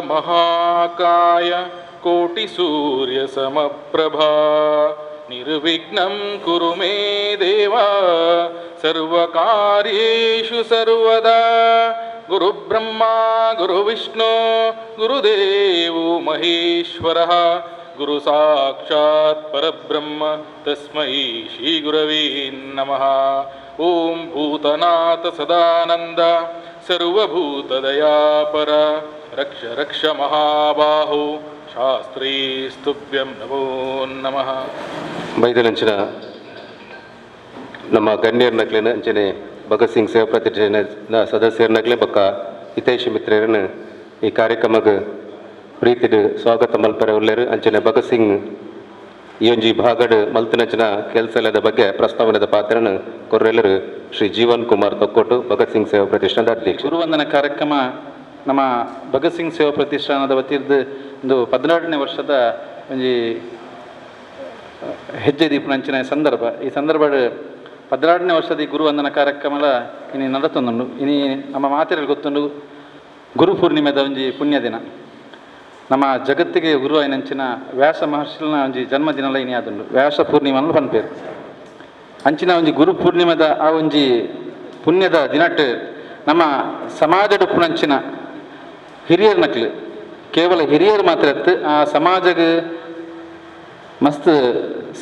महाकाय कोटिसूर्यसमप्रभा निर्विघ्नं कुरु मे देवा सर्वकार्येषु सर्वदा गुरुब्रह्मा गुरुविष्णु गुरुदेवो महेश्वरः गुरु साक्षात् परब्रह्म तस्मै श्री गुरवे नमः। ओं भूतनाथ सदानंद सर्वभूतदयापर रक्ष रक्ष महाबाहो शास्त्री स्तुभ्यं नमो नमः। ಬೈದಲಂಚಿನ ನಮ್ಮ ಗಣ್ಯರ್ನಕ್ಲೇನ ಅಂಚನೆ ಭಗತ್ ಸಿಂಗ್ ಸೇವಾ ಪ್ರತಿಷ್ಠಾನ ಸದಸ್ಯರ್ನಕ್ಲೆ ಬೊಕ್ಕ ಹಿತೈಷಿ ಮಿತ್ರರನ್ನು ಈ ಕಾರ್ಯಕ್ರಮಕ್ಕೆ ಪ್ರೀತಿಡ್ ಸ್ವಾಗತ ಮಲ್ಪರೆ ಉಳ್ಳೇರು. ಅಂಚನೆ ಭಗತ್ ಸಿಂಗ್ ಈ ಒಂಜಿ ಭಾಗಡ್ ಮಲ್ತನಂಚಿನ ಕೆಲಸದ ಬಗ್ಗೆ ಪ್ರಸ್ತಾವನೆದ ಪಾತ್ರನ ಕೊರ್ರೆಲ್ಲರು ಶ್ರೀ ಜೀವನ್ ಕುಮಾರ್ ತೊಕ್ಕೊಟ್ಟು ಭಗತ್ ಸಿಂಗ್ ಸೇವಾ ಪ್ರತಿಷ್ಠಾನದ ಅಧ್ಯಕ್ಷ. ಗುರುವಂದನ ಕಾರ್ಯಕ್ರಮ ನಮ್ಮ ಭಗತ್ ಸಿಂಗ್ ಸೇವಾ ಪ್ರತಿಷ್ಠಾನದ ವತಿರ್ದು ಒಂದು 14ನೇ ವರ್ಷದ ಒಂಜಿ ಹೆಜ್ಜೆ ದೀಪನಂಚಿನ ಸಂದರ್ಭ. ಈ ಸಂದರ್ಭ 14ನೇ ವರ್ಷದ ಈ ಗುರುವಂದನ ಕಾರ್ಯಕ್ರಮ ಇನ್ನು ನಡತೊಂದುಂಡು. ಇನ್ನು ನಮ್ಮ ಮಾತೆರಲ್ಲಿ ಗೊತ್ತುಂಡು ಗುರು ಪೂರ್ಣಿಮೆದ ಒಂಜಿ ಪುಣ್ಯ ದಿನ. ನಮ್ಮ ಜಗತ್ತಿಗೆ ಗುರು ಆಯ್ನಂಚಿನ ವ್ಯಾಸ ಮಹರ್ಷಿನ ಒಂಜಿ ಜನ್ಮದಿನಲ ಇನಿ ಆದುಂಡು. ವ್ಯಾಸ ಪೂರ್ಣಿಮನ್ನು ಪನ್ಪೇರು ಅಂಚಿನ ಒಂಜಿ ಗುರು ಪೂರ್ಣಿಮೆದ ಆ ಒಂಜಿ ಪುಣ್ಯದ ದಿನಟ್ ನಮ್ಮ ಸಮಾಜದ ಪುಣಂಚಿನ ಹಿರಿಯರ್ ನಕ್ಲು ಕೇವಲ ಹಿರಿಯರು ಮಾತ್ರ ಎತ್ತು ಆ ಸಮಾಜಗೆ ಮಸ್ತ್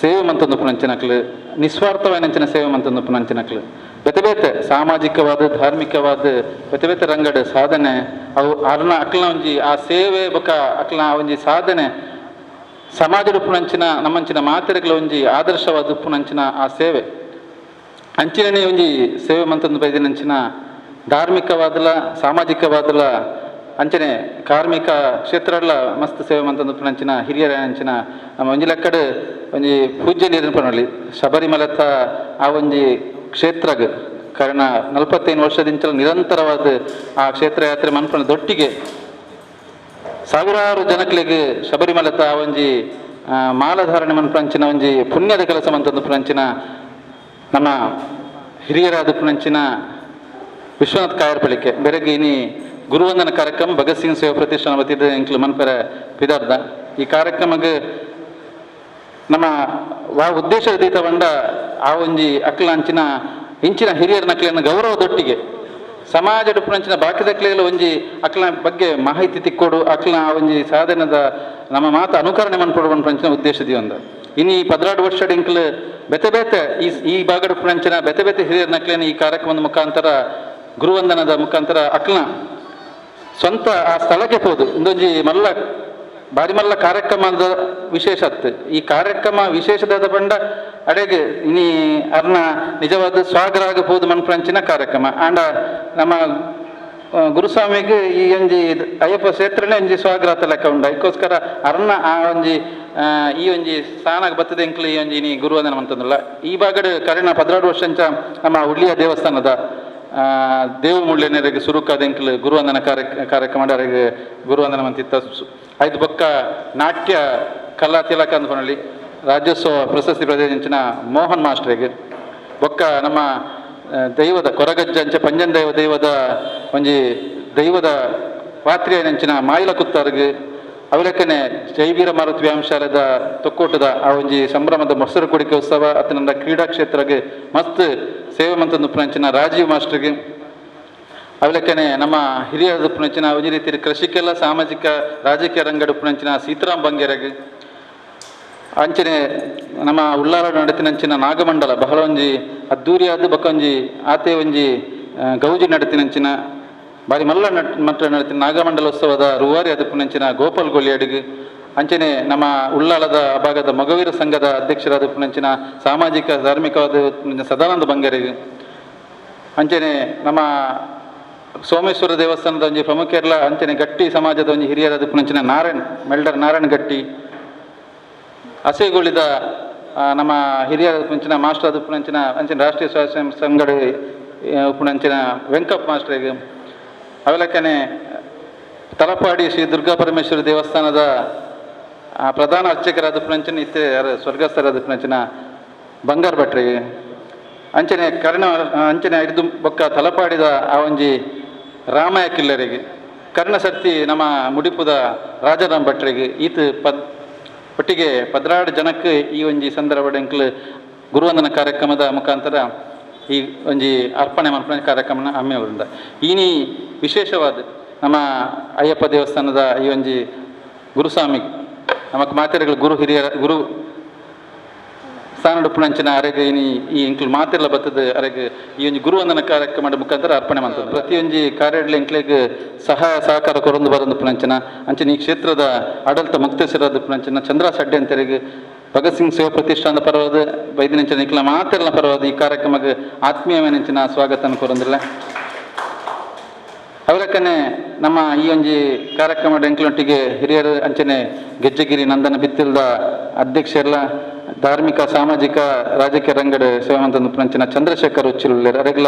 ಸೇವೆ ಮಂತೊಂದು ಪುಣಂಚಿನಕ್ಲು ನಿಸ್ವಾರ್ಥವಾಯಿನಂಚಿನ ಸೇವೆ ಮಂತೊಂದು ಪುಣಂಚಿನಕ್ಲು ಬೇತೆ ಬೇತೆ ಸಾಮಾಜಿಕವಾದ ಧಾರ್ಮಿಕವಾದ ಬೇತೆ ಬೇತೆ ರಂಗಡ ಸಾಧನೆ ಅವು ಅರ್ನ ಅಕ್ಲನ ಒಂಜಿ ಆ ಸೇವೆ ಬೊಕ ಅಕ್ಲನ ಒಂಜಿ ಸಾಧನೆ ಸಮಾಜದ ಪುಣಂಚಿನ ನಮ್ಮಂಚಿನ ಮಾತೆರೆಗಳ ಒಂಜಿ ಆದರ್ಶವಾದ ಪುಣಂಚಿನ ಆ ಸೇವೆ ಅಂಚಿನೇ ಒಂಜಿ ಸೇವೆ ಮಂತೊಂದು ಬೈದಿನಂಚಿನ ಧಾರ್ಮಿಕವಾದಲ ಸಾಮಾಜಿಕವಾದಲ ಅಂಚನೆ ಕಾರ್ಮಿಕ ಕ್ಷೇತ್ರಡ್ಲ ಮಸ್ತ್ ಸೇವೆ ಮಂತಂದು ಪುಣಂಚಿನ ಹಿರಿಯರ ಅಂಚಿನ ನಮ್ಮ ಒಂಜಿ ಲೆಕ್ಕಡ್ ಒಂಜಿ ಪೂಜ್ಯ ನೀರಿನ ಪನೊಳ್ಳಿ ಶಬರಿಮಲತ ಆ ಒಂಜಿ ಕ್ಷೇತ್ರಗ್ ಕಾರಣ 45 ವರ್ಷದಿಂಚಲ ನಿರಂತರವಾದ ಆ ಕ್ಷೇತ್ರ ಯಾತ್ರೆ ಮನ್ಪನ ದೊಟ್ಟಿಗೆ ಸಾವಿರಾರು ಜನಕ್ಲೆಗ್ ಶಬರಿಮಲತ ಆ ಒಂಜಿ ಮಾಲಧಾರಣೆ ಮನ್ಪಂಚಿನ ಒಂಜಿ ಪುಣ್ಯದ ಕೆಲಸ ಮಂತಂದು ಪುಣಂಚಿನ ನಮ್ಮ ಹಿರಿಯರಾದ ಪುಣಂಚಿನ ವಿಶ್ವನಾಥ್ ಕಾಯರ್ಪಳಿಕೆ ಬೆರಗಿ ಇನಿ ಗುರುವಂದನ ಕಾರ್ಯಕ್ರಮ ಭಗತ್ ಸಿಂಗ್ ಸೇವಾ ಪ್ರತಿಷ್ಠಾನ ವತಿದ ಎಂಕ್ಲು ಮನ್ಪರ ಪಿದಾರ್ದ ಈ ಕಾರ್ಯಕ್ರಮಕ್ಕೆ ನಮ್ಮ ಉದ್ದೇಶದ ದೀತ ಬಂಡ ಆ ಒಂಜಿ ಅಕ್ಲ ಅಂಚಿನ ಇಂಚಿನ ಹಿರಿಯರ ನಕ್ಲಿನ ಗೌರವದೊಟ್ಟಿಗೆ ಸಮಾಜದ ಪುಣಂಚಿನ ಬಾಕಿದಕ್ಲೆಲ್ಲ ಒಂಜಿ ಅಕ್ಲನ ಬಗ್ಗೆ ಮಾಹಿತಿ ತಿಕ್ಕೋಡು ಅಕ್ಲನ ಆ ಒಂಜಿ ಸಾಧನದ ನಮ್ಮ ಮಾತು ಅನುಕರಣೆ ಮನ್ಪಡು ಪಂಚಿನ ಉದ್ದೇಶದಿ ಒಂದ ಇನ್ನು ಈ 16 ವರ್ಷದ ಎಂಕ್ಲು ಬೆತೆ ಬೇತೆ ಈ ಭಾಗದ ಪುಣಂಚಿನ ಬೆತೆ ಬೇತೆ ಹಿರಿಯರ ನಕ್ಲಿನ ಈ ಕಾರ್ಯಕ್ರಮದ ಮುಖಾಂತರ ಗುರುವಂದನದ ಮುಖಾಂತರ ಅಕ್ಲನ ಸ್ವಂತ ಆ ಸ್ಥಳಕ್ಕೆ ಹೋದು ಇಂದೊಂಜಿ ಮಲ್ಲ ಬಾರಿ ಮಲ್ಲ ಕಾರ್ಯಕ್ರಮದ ವಿಶೇಷತ್ ಈ ಕಾರ್ಯಕ್ರಮ ವಿಶೇಷದಾದ ಬಂಡ ಅಡೆಗೆ ಇನಿ ಅರ್ನ ನಿಜವಾದ ಸ್ವಾಗರಾಗ ಹೋದು ಮನ್ಪಂಚಿನ ಕಾರ್ಯಕ್ರಮ ಆಂಡ ನಮ್ಮ ಗುರುಸ್ವಾಮಿಗೆ ಈ ಒಂಜಿ ಅಯ್ಯಪ್ಪ ಕ್ಷೇತ್ರನೇ ಒಂಜಿ ಸ್ವಾಗರಾತ ಲೆಕ್ಕ ಉಂಡ ಅದಕ್ಕೋಸ್ಕರ ಅರ್ನ ಆ ಒಂಜಿ ಈ ಒಂಜಿ ಸ್ಥಾನಕ್ಕೆ ಬರ್ತದೆ ಎಂಕ್ಲು ಈ ಒಂಜಿ ಇನಿ ಗುರುವಂದನ ಅಂತಂದಿಲ್ಲ ಈ ಭಾಗದ ಕರೆನ 16 ವರ್ಷ ನಮ್ಮ ಉಳ್ಳಿಯ ದೇವಸ್ಥಾನದ ದೇವ ಮುಳ್ಳೆನರಿಗೆ ಸುರುಕಾದ ಎಂಕ್ಲು ಗುರುವಂದನ ಕಾರ್ಯಕ್ರಮ ಗುರುವಂದನ ಮಂತಿತ್ತ ಐದು ಬೊಕ್ಕ ನಾಟ್ಯ ಕಲಾ ತಿಲಕ ಅಂತ ಪನೊಳ್ಳಿ ರಾಜ್ಯೋತ್ಸವ ಪ್ರಶಸ್ತಿ ಪ್ರದೇಶಿಂಚಿನ ಮೋಹನ್ ಮಾಸ್ಟ್ರಿಗೆ ಬೊಕ್ಕ ನಮ್ಮ ದೈವದ ಕೊರಗಜ್ಜ ಅಂಚೆ ಪಂಜನ್ ದೈವದ ಒಂಜಿ ದೈವದ ಪಾತ್ರಿಯ ನೆಂಚಿನ ಮಾಯಿಲ ಕುತ್ತಾರ್ಗೆ ಅವಲಕ್ಕನೆ ಜೈವೀರ ಮಾರುತಿ ವ್ಯಾಯಾಮಶಾಲೆದ ತೊಕ್ಕೋಟದ ಆ ಒಂಜಿ ಸಂಭ್ರಮದ ಮೊಸರು ಕುಡಿಕೆ ಉತ್ಸವ ಅತನ ಕ್ರೀಡಾ ಕ್ಷೇತ್ರಗೆ ಮಸ್ತ್ ಸೇವೆ ಮಂತಂದು ಪುಣಂಚಿನ ರಾಜೀವ್ ಮಾಸ್ಟರ್ಗೆ ಅವಲಕ್ಕನೆ ನಮ್ಮ ಹಿರಿಯರ ಪುಣಂಚಿನ ಒಂಜಿ ರೀತಿ ಕೃಷಿಕೆಲ್ಲ ಸಾಮಾಜಿಕ ರಾಜಕೀಯ ರಂಗದ ಪುಣಂಚಿನ ಸೀತಾರಾಮ್ ಬಂಗೇರಗೆ ಅಂಚನೆ ನಮ್ಮ ಉಳ್ಳಾಲ ನಡತಿನಂಚಿನ ನಾಗಮಂಡಲ ಬಹಳ ಒಂಜಿ ಅದ್ದೂರಿಯಾದ ಬೊಕ್ಕ ಒಂಜಿ ಆತೆ ಒಂಜಿ ಗೌಜಿ ನಡತಿನಂಚಿನ ಬಾರಿ ಮಲ್ಲ ಮಟ್ಟ ನಡತಿನ ನಾಗಮಂಡಲೋತ್ಸವದ ರೂವಾರಿ ಅದಪ್ಪುನಂಚಿನ ಗೋಪಾಲ್ ಗೋಳಿಯಾಡಿಗೆ ಅಂಚನೆ ನಮ್ಮ ಉಳ್ಳಾಲದ ಭಾಗದ ಮಗವೀರ ಸಂಘದ ಅಧ್ಯಕ್ಷರಾದ ಪುಣಂಚಿನ ಸಾಮಾಜಿಕ ಧಾರ್ಮಿಕವಾದ ಸದಾನಂದ ಬಂಗೇರಿಗೆ ಅಂಚನೆ ನಮ್ಮ ಸೋಮೇಶ್ವರ ದೇವಸ್ಥಾನದ ಒಂಜಿ ಪ್ರಮುಖರ್ಲ ಅಂಚನೆ ಗಟ್ಟಿ ಸಮಾಜದ ಒಂಜಿ ಹಿರಿಯರಾದ ಪುಣಂಚಿನ ಮೆಲ್ಡರ್ ನಾರಾಯಣ್ ಗಟ್ಟಿ ಹಸೆಗೊಳಿದ ನಮ್ಮ ಹಿರಿಯರ ಪುಣಂಚಿನ ಮಾಸ್ಟರ್ ಅದು ಪುಣಂಚಿನ ಅಂಚಿನ ರಾಷ್ಟ್ರೀಯ ಸ್ವಯಂ ಸಂಘದ ಪುಣಂಚಿನ ವೆಂಕಪ್ಪ ಮಾಸ್ಟರ್ಗೆ ಅವಲಕ್ಕನೆ ತಲಪಾಡಿ ಶ್ರೀ ದುರ್ಗಾ ಪರಮೇಶ್ವರಿ ದೇವಸ್ಥಾನದ ಪ್ರಧಾನ ಅರ್ಚಕರಾದ ಪುಣಂಚಿನ ಇತ್ತೆ ಸ್ವರ್ಗಸ್ಥರಾದ ಪುಣಂಚಿನ ಬಂಗಾರ ಭಟ್ರಿಗೆ ಅಂಚನೆ ಅಂಚನೆ ಹಿಡಿದು ಬೊಕ್ಕ ತಲಪಾಡಿದ ಆ ಒಂಜಿ ರಾಮಯ್ಯ ಕಿಲ್ಲರಿಗೆ ಕರ್ಣಸರ್ತಿ ನಮ್ಮ ಮುಡಿಪುದ ರಾಜಾರಾಮ್ ಭಟ್ರಿಗೆ ಈತ ಒಟ್ಟಿಗೆ ಪದ್ರಾಡು ಜನಕ್ಕೆ ಈ ಒಂಜಿ ಸಂದರ್ಭ ಎಂಕ್ಲು ಗುರುವಂದನ ಕಾರ್ಯಕ್ರಮದ ಮುಖಾಂತರ ಈ ಒಂಜಿ ಅರ್ಪಣೆ ಮಲ್ಪನೆ ಕಾರ್ಯಕ್ರಮನ ಹಮ್ಮೆ ಉಂಡ ಈನಿ ವಿಶೇಷವಾದ ನಮ್ಮ ಅಯ್ಯಪ್ಪ ದೇವಸ್ಥಾನದ ಈ ಒಂಜಿ ಗುರುಸ್ವಾಮಿ ನಮಕ್ ಮಾತೆರೆಗಳು ಗುರು ಹಿರಿಯರ ಗುರು ಸ್ಥಾನಡುಪ್ಪುನಂಚಿನ ಅರೆಗೆ ಈ ಇಂಕ್ಲು ಮಾತೆಲ್ಲ ಬರ್ತದೆ ಅರೆಗೆ ಈ ಒಂಜಿ ಗುರುವಂದನ ಕಾರ್ಯಕ್ರಮದ ಮುಖಾಂತರ ಅರ್ಪಣೆ ಮಾಡ್ತದೆ ಪ್ರತಿಯೊಂಜಿ ಕಾರ್ಯಡ್ಲ ಇಂಕ್ಲೆಗೆ ಸಹಕಾರ ಕೊರೊಂದು ಬರೋದುಪ್ಪುನಂಚಿನ ಅಂಚಿನ ಈ ಕ್ಷೇತ್ರದ ಆಡಳಿತ ಮುಕ್ತೇಶ್ವರದುಪ್ಪುನಂಚಿನ ಚಂದ್ರ ಸಡ್ಡೆ ಅಂತರಿಗೆ ಭಗತ್ ಸಿಂಗ್ ಸೇವಾ ಪ್ರತಿಷ್ಠಾನದ ಪರವಾದ ವೈದ್ಯನಿಂಚಿನ ಇಂಕ್ಲ ಮಾತೆಲ್ಲ ಪರವಾದ ಈ ಕಾರ್ಯಕ್ರಮಕ್ಕೆ ಆತ್ಮೀಯವೆನಿಂಚಿನ ಸ್ವಾಗತ ಕೋರಂದಿಲ್ಲ ಅವರಕ್ಕನೆ ನಮ್ಮ ಈ ಒಂಜಿ ಕಾರ್ಯಕ್ರಮದ ಎಂಕ್ಲೊಟ್ಟಿಗೆ ಹಿರಿಯರು ಅಂಚನೆ ಗೆಜ್ಜೆಗಿರಿ ನಂದನ ಬಿತ್ತಿಲ್ದ ಅಧ್ಯಕ್ಷರೆಲ್ಲ ಧಾರ್ಮಿಕ ಸಾಮಾಜಿಕ ರಾಜಕೀಯ ರಂಗಡ ಸೇವೆ ಮಂತಂದು ಚಂದ್ರಶೇಖರ್ ಉಚ್ಚಿಲುಲ್ಲೇರು ಅರೆಗ್ಲ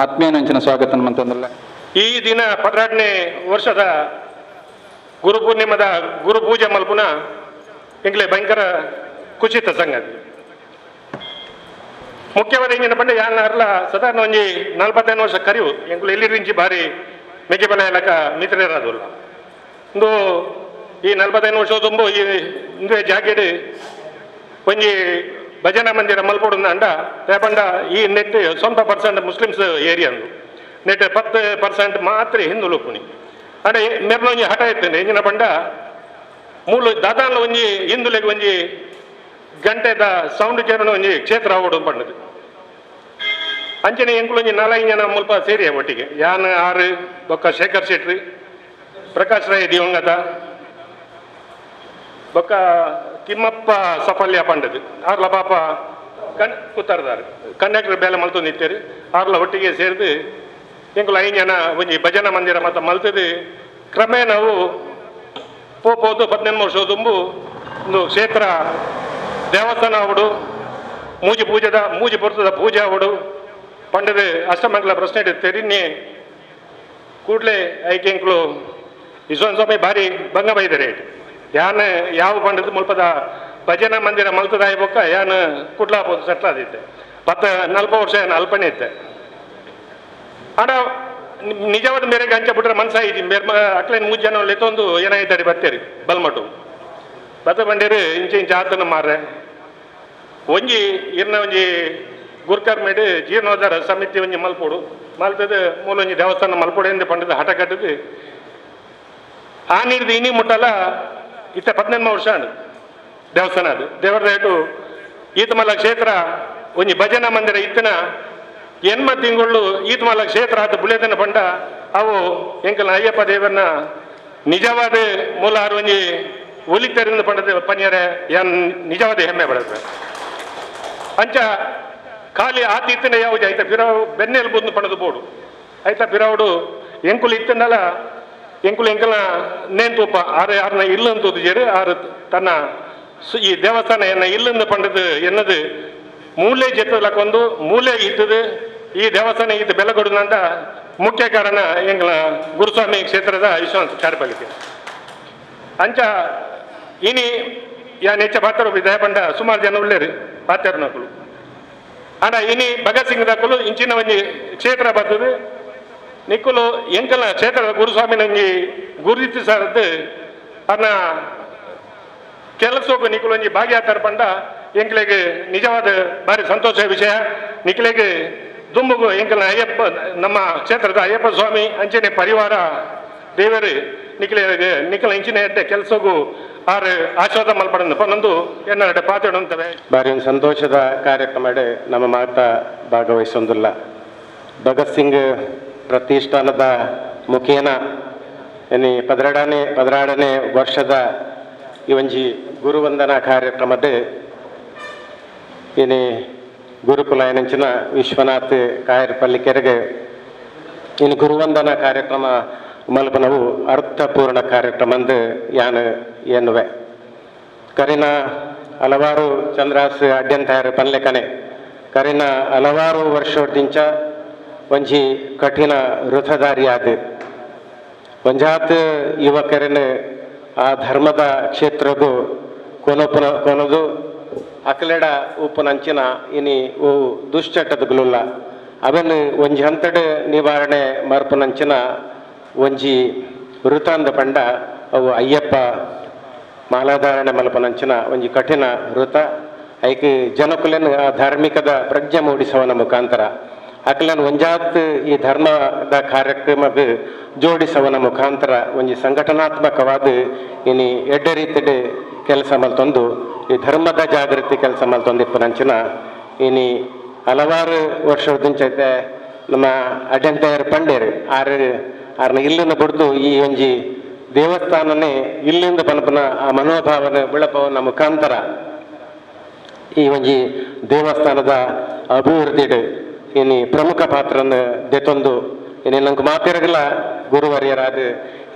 ಆತ್ಮೀಯನಂಚಿನ ಸ್ವಾಗತ ಮಂತಂದಿಲ್ಲ ಈ ದಿನ 12ನೇ ವರ್ಷದ ಗುರು ಪೂರ್ಣಿಮದ ಗುರು ಪೂಜೆ ಮಲ್ಪುನ ಎಂಕ್ಲೆ ಭಯಂಕರ ಖುಷಿತ ಸಂಗತಿ ಮುಖ್ಯವಾದ ಇಂಜಿನ ಬಂಡೆ ಯಾನ ಅರ್ಲ ಸಾಧಾರಣ ಒಂಜಿ 45 ವರ್ಷ ಕರಿವು ಎಂಕ್ಲು ಎಲ್ಲಿರಿಂಚಿ ಬಾರಿ ಮೆಕ್ಕೆಬಲ ಇಲಾಖ ಮಿತ್ರರಾದಲ್ಲ ಒಂದು ಈ 45 ವರ್ಷ ತುಂಬು ಈ ಇಂದೇ ಜಾಗೇಡು ಒಂಜಿ ಭಜನಾ ಮಂದಿರ ಮಲ್ಪೊಡು ಅಂಡ ತೇಪಂಡ ಈ ನೆಟ್ 90% ಮುಸ್ಲಿಮ್ಸ್ ಏರಿಯಾ ನೆಟ್ 10% ಮಾತ್ರ ಹಿಂದುಲು ಪುಣಿ ಅಂಡ ಮೇರ್ನ ಒಂಜಿ ಹಠ ಇರ್ತೇನೆ ಇಂಜಿನ ಬಂಡ ಮೂಲ ದಾದಾನ ಒಂಜಿ ಹಿಂದುಲೆಗೆ ಒಂಜಿ ಗಂಟೆದ ಸೌಂಡ್ ಕೇರಣ ಒಂಜಿ ಕ್ಷೇತ್ರ ಆವಡು ಪಂಡದು ಅಂಚನೆ ಎಂಕ್ಲು ಒಂಜಿ 4 ಜನ ಮುಲ್ಪ ಸೇರಿಯ ಒಟ್ಟಿಗೆ ಯಾನ್ ಆರು ಬೊಕ್ಕ ಶೇಖರ್ ಶೆಟ್ಟಿ ಪ್ರಕಾಶ್ ರಾಯ್ ದಿವಂಗತ ಬೊಕ್ಕ ತಿಮ್ಮಪ್ಪ ಸಫಲ್ಯ ಪಂಡದು ಆರ್ಲ ಪಾಪ ಕೂತಾರ್ದಾರು ಕಂಡಕ್ಟರ್ ಬೇಲೆ ಮಲ್ತು ನಿಂತೇರಿ ಆರ್ಲ ಒಟ್ಟಿಗೆ ಸೇರಿದು ಎಂಕ್ಲು 5 ಜನ ಒಂಜಿ ಭಜನಾ ಮಂದಿರ ಮತ್ತು ಮಲ್ತದು ಕ್ರಮೇಣ ನಾವು ಪೋದು 18 ವರ್ಷ ತುಂಬು ಒಂದು ಕ್ಷೇತ್ರ ದೇವಸ್ಥಾನ ಅವಡು ಮೂಜಿ ಪುರ್ತದ ಪೂಜೆ ಅವಡು ಪಂಡದು ಅಷ್ಟಮಂಗಲ ಪ್ರಶ್ನೆ ಇಡ್ತೇರಿ ಕೂಡಲೇ ಐಕೆ ಎಂಕ್ಲು ಇಷ್ಟೊಂದು ಸಮಯ ಭಾರಿ ಭಂಗ ಬೈದರೆ ಯಾನ್ ಯಾವ ಪಂಡದು ಮುಲ್ಪದ ಭಜನಾ ಮಂದಿರ ಮಲ್ತದಾಯ ಬೊಕ್ಕ ಯಾನ್ ಕುಡ್ಲಾಪೋದು ಸಟ್ಲಾದಿತ್ತೆ 40 ವರ್ಷ ಏನು ಅಲ್ಪನೆ ಇತ್ತೆ ಆಡ ನಿಜವಾದ ಮೇರೆಗೆ ಅಂಚೆ ಬಿಟ್ರೆ ಮನ್ಸಾಯಿತಿ ಅಕ್ಲೇನು 3 ಜನ ಲೆತ್ತೊಂದು ಏನಾಯ್ತಾರೆ ಬರ್ತೇರಿ ಬಲ್ಮಟು ಬತ್ತ ಬಂಡೇರು ಇಂಚೆ ಆತನ ಮಾರ್ರೆ ಒಂಜಿ ಇರ್ನ ಒಂಜಿ ಗುರ್ಕರ್ ಮೇಡು ಜೀರ್ಣೋದ್ಧಾರ ಸಮಿತಿ ಒಂಜಿ ಮಲ್ಪೋಡು ಮಲ್ತದ ಮೂಲ ಒಂಜಿ ದೇವಸ್ಥಾನ ಮಲ್ಪೋಡು ಎಂದು ಪಂಡದ ಹಠ ಕಟ್ಟದು ಆ ನೀರ್ದು ಇನಿ ಮುಟ್ಟಲ್ಲ ಇತ್ತ 18 ವರ್ಷ ದೇವಸ್ಥಾನ ಅದು ದೇವರ ರೇಟು ಈತಮಲ ಕ್ಷೇತ್ರ ಒಂಜಿ ಭಜನಾ ಮಂದಿರ ಇತ್ತನ 8 ತಿಂಗಳು ಈತಮಲ ಕ್ಷೇತ್ರ ಆತ ಬುಳೆದನ ಪಂಡ ಅವು ಎಂಕಲ್ನ ಅಯ್ಯಪ್ಪ ದೇವರನ್ನ ನಿಜವಾದ ಮೂಲ ಆರು ಒಂಜಿ ಒಲಿತರಿಂದ ಪಂಡದ ಪನ್ಯರೆ ಯಾನ್ ನಿಜವಾದ ಹೆಮ್ಮೆ ಬರುತ್ತೆ ಅಂಚ ಖಾಲಿ ಆತ ಇತ್ತನ ಯಾವುದು ಆಯ್ತಾ ಪಿರಾವು ಬೆನ್ನೆಲ್ ಬಂದು ಪಣದು ಬೋಡು ಆಯ್ತಾ ಪಿರಾವುಡು ಎಂಕುಲು ಇತ್ತನಲ್ಲ ಎಂಕುಲು ಎಂಕಲ್ನ ನೇನ್ ತೂಪ ಆರನ್ನ ಇಲ್ಲಂತ ಜೇರು ಆರು ತನ್ನ ಈ ದೇವಸ್ಥಾನ ಎನ್ನ ಇಲ್ಲಂದು ಪಂಡದು ಎನ್ನದು ಮೂಲೆ ಜೆತ್ತಲಕ್ಕೊಂದು ಮೂಲೆ ಇದ್ದದು ಈ ದೇವಸ್ಥಾನ ಇದು ಬೆಲಗೊಡುನಂದ ಮುಖ್ಯ ಕಾರಣ ಎಂಗ್ಲ ಗುರುಸ್ವಾಮಿ ಕ್ಷೇತ್ರದ ವಿಶ್ವಾಸ ಕಾರ್ಯಪಾಲಿಕೆ ಅಂಚ ಇನಿ ಯಾನ್ ಹೆಚ್ಚ ಪಾತ್ರ ದಯ ಪಂಡ ಸುಮಾರು ಜನ ಉಳ್ಳೇರಿ ಪಾತ್ರ ನಕಲು ಆಡ ಇನಿ ಭಗತ್ ಸಿಂಗ್ ದಕ್ಕಲು ಇಂಚಿನ ಒಂಜಿ ಕ್ಷೇತ್ರ ಬರ್ತದೆ ನಿಕ್ಕಲು ಎಂಕಲ್ನ ಕ್ಷೇತ್ರದ ಗುರುಸ್ವಾಮಿ ನಂಜಿ ಗುರುತಿ ಸರದ್ದು ಅನ್ನ ಕೆಲಸಕ್ಕೂ ನಿಕ್ಕಲು ಒಂಜಿ ಭಾಗ್ಯಾತರ ಪಂಡ ಎಂಕ್ಲೆಗೆ ನಿಜವಾದ ಭಾರಿ ಸಂತೋಷ ವಿಷಯ ನಿಕ್ಲೆಗೆ ದುಂಬುಗು ಎಂಕಲ್ನ ಅಯ್ಯಪ್ಪ ನಮ್ಮ ಕ್ಷೇತ್ರದ ಅಯ್ಯಪ್ಪ ಸ್ವಾಮಿ ಅಂಚನೆ ಪರಿವಾರ ದೇವರು ನಿಖಲ ಇಂಚಿನ ಎಡ್ಡೆ ಕೆಲಸಗೂ ಆರು ಆಶ್ವಾದ ಮಲ್ಪಡನ್ನು ಪನ್ನೊಂದು ಎನ್ನಡೆ ಪಾತ್ರ ಅಂತವೆ ಬಾರಿ ಒಂದು ಸಂತೋಷದ ಕಾರ್ಯಕ್ರಮ ನಮ್ಮ ಮಾತಾ ಭಾಗವಹಿಸೊಂದಿಲ್ಲ ಭಗತ್ ಸಿಂಗ್ ಪ್ರತಿಷ್ಠಾನದ ಮುಖೇನ ಎನಿ 12ನೇ ವರ್ಷದ ಈ ಒಂಜಿ ಗುರುವಂದನಾ ಕಾರ್ಯಕ್ರಮದ ಇನಿ ಗುರುಕುಲ ಏನಂಚಿನ ವಿಶ್ವನಾಥ್ ಕಾಯರ್ಪಲ್ಲಿಕೆರೆಗೆ ಇನ್ನು ಗುರುವಂದನಾ ಕಾರ್ಯಕ್ರಮ ಮಲ್ಪನವು ಅರ್ಥಪೂರ್ಣ ಕಾರ್ಯಕ್ರಮ ಅಂದು ಯಾನು ಎನ್ನುವೆ ಕರಿನ ಹಲವಾರು ಚಂದ್ರಾಸ್ ಅಡ್ಯಂತಾಯರು ಪನ್ಲೆಕನೆ ಕರಿನ ಹಲವಾರು ವರ್ಷದಿಂಚ ಒಂಜಿ ಕಠಿಣ ವೃಥದಾರಿ ಆದ ಒಂಜಾತ್ ಯುವಕರನ್ನ ಆ ಧರ್ಮದ ಕ್ಷೇತ್ರಗೂ ಕೊನದು ಅಕಲೆಡ ಉಪ್ಪುನಂಚಿನ ಇನಿ ಓ ದುಶ್ಚಟದಗುಲ್ಲ ಅವನ್ನು ಒಂಜಿ ಹಂತಡು ನಿವಾರಣೆ ಮರ್ಪುನಂಚಿನ ಒಂಜಿ ವೃತ ಅಂದ ಪಂಡ ಅವು ಅಯ್ಯಪ್ಪ ಮಾಲಾಧಾರಣೆ ಮಲ್ಪನಂಚಿನ ಒಂಜಿ ಕಠಿಣ ವೃತ ಐಕ್ ಜನಕುಲೆನ್ ಆ ಧಾರ್ಮಿಕದ ಪ್ರಜ್ಞೆ ಮೂಡಿಸವನ ಮುಖಾಂತರ ಅಕ್ಲನ್ ಒಂಜಾತ್ ಈ ಧರ್ಮದ ಕಾರ್ಯಕ್ರಮದ ಜೋಡಿಸವನ ಮುಖಾಂತರ ಒಂಜಿ ಸಂಘಟನಾತ್ಮಕವಾದ ಇನಿ ಎಡ್ಡೆ ರೀತಿಡ್ ಕೆಲಸ ಮಲ್ತೊಂದು ಈ ಧರ್ಮದ ಜಾಗೃತಿ ಕೆಲಸ ಮಲ್ತೊಂದಿಪ್ಪನಂಚಿನ ಇನಿ ಹಲವಾರು ವರ್ಷದಿಂಚೈತೆ ನಮ್ಮ ಅಡ್ಯಂತಯರ್ ಪಂಡೇರು ಆರ್ನ ಇಲ್ಲಿನ ಬಿಡ್ದು ಈ ಒಂಜಿ ದೇವಸ್ಥಾನನೇ ಇಲ್ಲಿಂದ ಪನಪನ ಆ ಮನೋಭಾವನೆ ಬೆಳಪವನ ಮುಖಾಂತರ ಈ ಒಂಜಿ ದೇವಸ್ಥಾನದ ಅಭಿವೃದ್ಧಿಡ್ ಇನಿ ಪ್ರಮುಖ ಪಾತ್ರನ ದೆತೊಂದು ಇನಿ ನಂಗೆ ಮಾತಿರಗಲ ಗುರುವರ್ಯರಾದ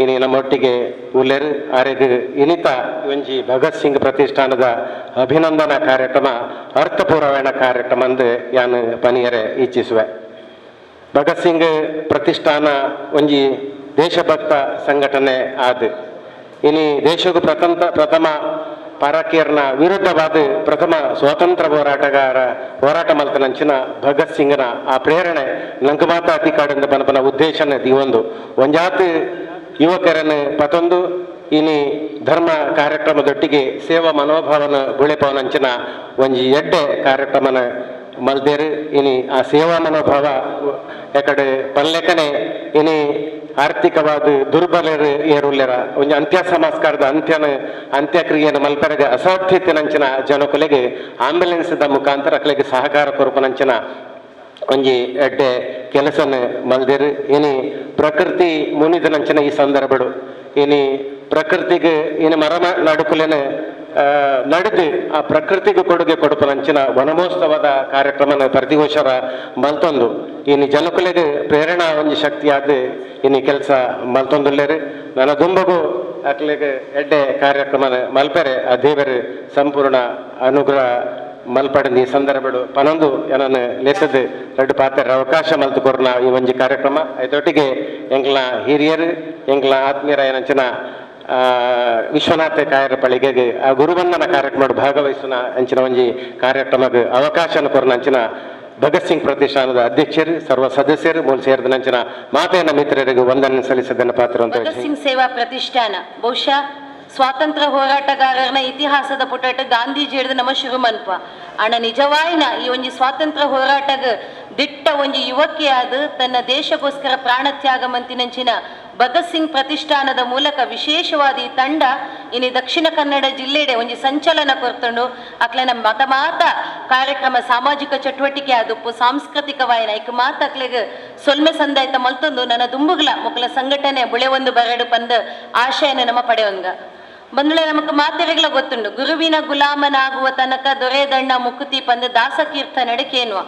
ಇನಿ ನಮ್ಮೊಟ್ಟಿಗೆ ಉಲ್ಲೆರು ಆರೆಗ್ ಇನಿತ ಒಂಜಿ ಭಗತ್ ಸಿಂಗ್ ಪ್ರತಿಷ್ಠಾನದ ಅಭಿನಂದನಾ ಕಾರ್ಯಕ್ರಮ ಅರ್ಥಪೂರ್ವಣ ಕಾರ್ಯಕ್ರಮ ಅಂದು ಯಾನು ಪನಿಯರೆ ಇಚ್ಛಿಸುವೆ. ಭಗತ್ ಸಿಂಗ್ ಪ್ರತಿಷ್ಠಾನ ಒಂಜಿ ದೇಶಭಕ್ತ ಸಂಘಟನೆ ಆದ ಇನಿ ದೇಶದ ಪ್ರಥಮ ಪಾರಾಕಿಯರ್ನ ವಿರುದ್ಧವಾದ ಪ್ರಥಮ ಸ್ವಾತಂತ್ರ್ಯ ಹೋರಾಟ ಮಲ್ತನಂಚಿನ ಭಗತ್ ಸಿಂಗ್ನ ಆ ಪ್ರೇರಣೆ ನಂಗೆ ಮಾತ ಅತಿಕಾಡಿಂದ ಪನಪನ ಉದ್ದೇಶನ ದಿವೊಂದು ಒಂಜಾತ್ ಯುವಕರನ್ನು ಪತೊಂದು ಇನಿ ಧರ್ಮ ಕಾರ್ಯಕ್ರಮದೊಟ್ಟಿಗೆ ಸೇವಾ ಮನೋಭಾವನ ಗುಳೆಪವನಂಚಿನ ಒಂಜಿ ಎಡ್ಡೆ ಕಾರ್ಯಕ್ರಮನ ಮಲ್ದೇರು ಇನಿ ಆ ಸೇವಾ ಮನೋಭಾವ ಯಾಕಡೆ ಪಲ್ಲೆಕನೆ ಇನಿ ಆರ್ಥಿಕವಾದ ದುರ್ಬಲರು ಏರುಲ್ಲೆರ ಒಂಜಿ ಅಂತ್ಯ ಸಂಸ್ಕಾರದ ಅಂತ್ಯಕ್ರಿಯೆಯನ್ನು ಮಲ್ಪರೆಗೆ ಅಸಾಧ್ಯತೆನಂಚಿನ ಜನಕುಲೆಗೆ ಆಂಬ್ಯುಲೆನ್ಸ್ದ ಮುಖಾಂತರ ಅಕ್ಲೆಗೆ ಸಹಕಾರ ಕೊರಪನಂಚಿನ ಒಂಜಿ ಎಡ್ಡೆ ಕೆಲಸನ ಮಲ್ದೇರು ಇನಿ ಪ್ರಕೃತಿ ಮುನಿದನಂಚಿನ ಈ ಸಂದರ್ಭಡು ಇನಿ ಪ್ರಕೃತಿಗೆ ಇನಿ ಮರ ನಡುಕುಲೆನ ನಡೆದು ಆ ಪ್ರಕೃತಿಗೆ ಕೊಡುಗೆ ಕೊಡುಪನಂಚಿನ ವನಮೋತ್ಸವದ ಕಾರ್ಯಕ್ರಮನ ಪ್ರತಿ ವರ್ಷರ ಮಲ್ತೊಂದು ಇನ್ನು ಜನಕುಲೆಗೆ ಪ್ರೇರಣಾ ಒಂಜಿ ಶಕ್ತಿಯಾದ ಇನ್ನು ಕೆಲಸ ಮಲ್ತೊಂದುಲ್ಲೇರು ನನ್ನ ದುಂಬಗೂ ಅಕ್ಲೆಗೆ ಎಡ್ಡೆ ಕಾರ್ಯಕ್ರಮನ ಮಲ್ಪೆರೆ ಆ ದೇವರು ಸಂಪೂರ್ಣ ಅನುಗ್ರಹ ಮಲ್ಪಡಿದ ಈ ಸಂದರ್ಭಡು ಪನೊಂದು ಏನನ್ನು ಲೆಕ್ಕದ ಎರಡು ಪಾತ್ರ ಅವಕಾಶ ಮಲ್ತು ಕೊರ್ನ ಈ ಒಂಜಿ ಕಾರ್ಯಕ್ರಮ ಇದೊಟ್ಟಿಗೆ ಎಂಗ್ಲ ಹಿರಿಯರು ಎಂಗ್ಲ ಆತ್ಮೀಯರ ಏನಂಚಿನ ವಿಶ್ವನಾಥ ಕಾಯರ ಪಳಿಗೆಗೆ ಆ ಗುರುವಂದನ ಕಾರ್ಯಕ್ರಮ ಭಾಗವಹಿಸಿನ ಅಂಚಿನ ಒಂಜಿ ಕಾರ್ಯಕ್ರಮಕ್ಕೆ ಅವಕಾಶನ ಕೊರನ ಅಂಚಿನ ಭಗತ್ ಸಿಂಗ್ ಪ್ರತಿಷ್ಠಾನದ ಅಧ್ಯಕ್ಷರು ಸರ್ವ ಸದಸ್ಯರು ಮೂಲ ಸೇರಿದ ನಂಚಿನ ಮಾತೆಯನ್ನ ಮಿತ್ರರಿಗೆ ವಂದನೆ ಸಲ್ಲಿಸಿದ್ದನ್ನು ಪಾತ್ರ ಅಂತ ಭಗತ್ ಸಿಂಗ್ ಸೇವಾ ಪ್ರತಿಷ್ಠಾನ ಬಹುಶಃ ಸ್ವಾತಂತ್ರ್ಯ ಹೋರಾಟಗಾರನ ಇತಿಹಾಸದ ಪುಟಟ್ ಗಾಂಧೀಜಿ ಹಿಡಿದು ನಮ್ಮ ಶುರು ಮನ್ಪ ಅಣ್ಣ ನಿಜವಾಯಿನ ಈ ಒಂಜಿ ಸ್ವಾತಂತ್ರ್ಯ ಹೋರಾಟಗ ದಿಟ್ಟ ಒಂಜಿ ಯುವಕಿಯಾದ ತನ್ನ ದೇಶಕ್ಕೋಸ್ಕರ ಪ್ರಾಣ ತ್ಯಾಗ ಮಂತಿನಂಚಿನ ಭಗತ್ ಸಿಂಗ್ ಪ್ರತಿಷ್ಠಾನದ ಮೂಲಕ ವಿಶೇಷವಾದ ಈ ತಂಡ ಇನ್ನು ದಕ್ಷಿಣ ಕನ್ನಡ ಜಿಲ್ಲೆಡೆ ಒಂಜಿ ಸಂಚಲನ ಕೊರ್ತುಂಡು ಅಕ್ಲೆನ ಮಾತ ಕಾರ್ಯಕ್ರಮ ಸಾಮಾಜಿಕ ಚಟುವಟಿಕೆ ಆದುಪ್ಪು ಸಾಂಸ್ಕೃತಿಕವಾಯಿನ ಐಕ್ ಮಾತ ಅಕ್ಲೆಗೆ ಸೊಲ್ಮೆ ಸಂದಾಯ್ತ ಮಲ್ತೊಂದು ನನ್ನ ದುಂಬುಗ್ಲ ಮೊಕ್ಕಲ ಸಂಘಟನೆ ಬುಳೆ ಒಂದು ಬರಡು ಪಂದ ಆಶಯನ ನಮ್ಮ ಪಡೆಯೊಂಗ ಬಂದುಳೆ ನಮಕ್ ಮಾತೆರೆಗ್ಲ ಗೊತ್ತುಂಡು ಗುರುವಿನ ಗುಲಾಮನಾಗುವ ತನಕ ದೊರೆದಣ್ಣ ಮುಕುತಿ ಪಂದ ದಾಸಕೀರ್ತ ನಡಕೇನ್ವ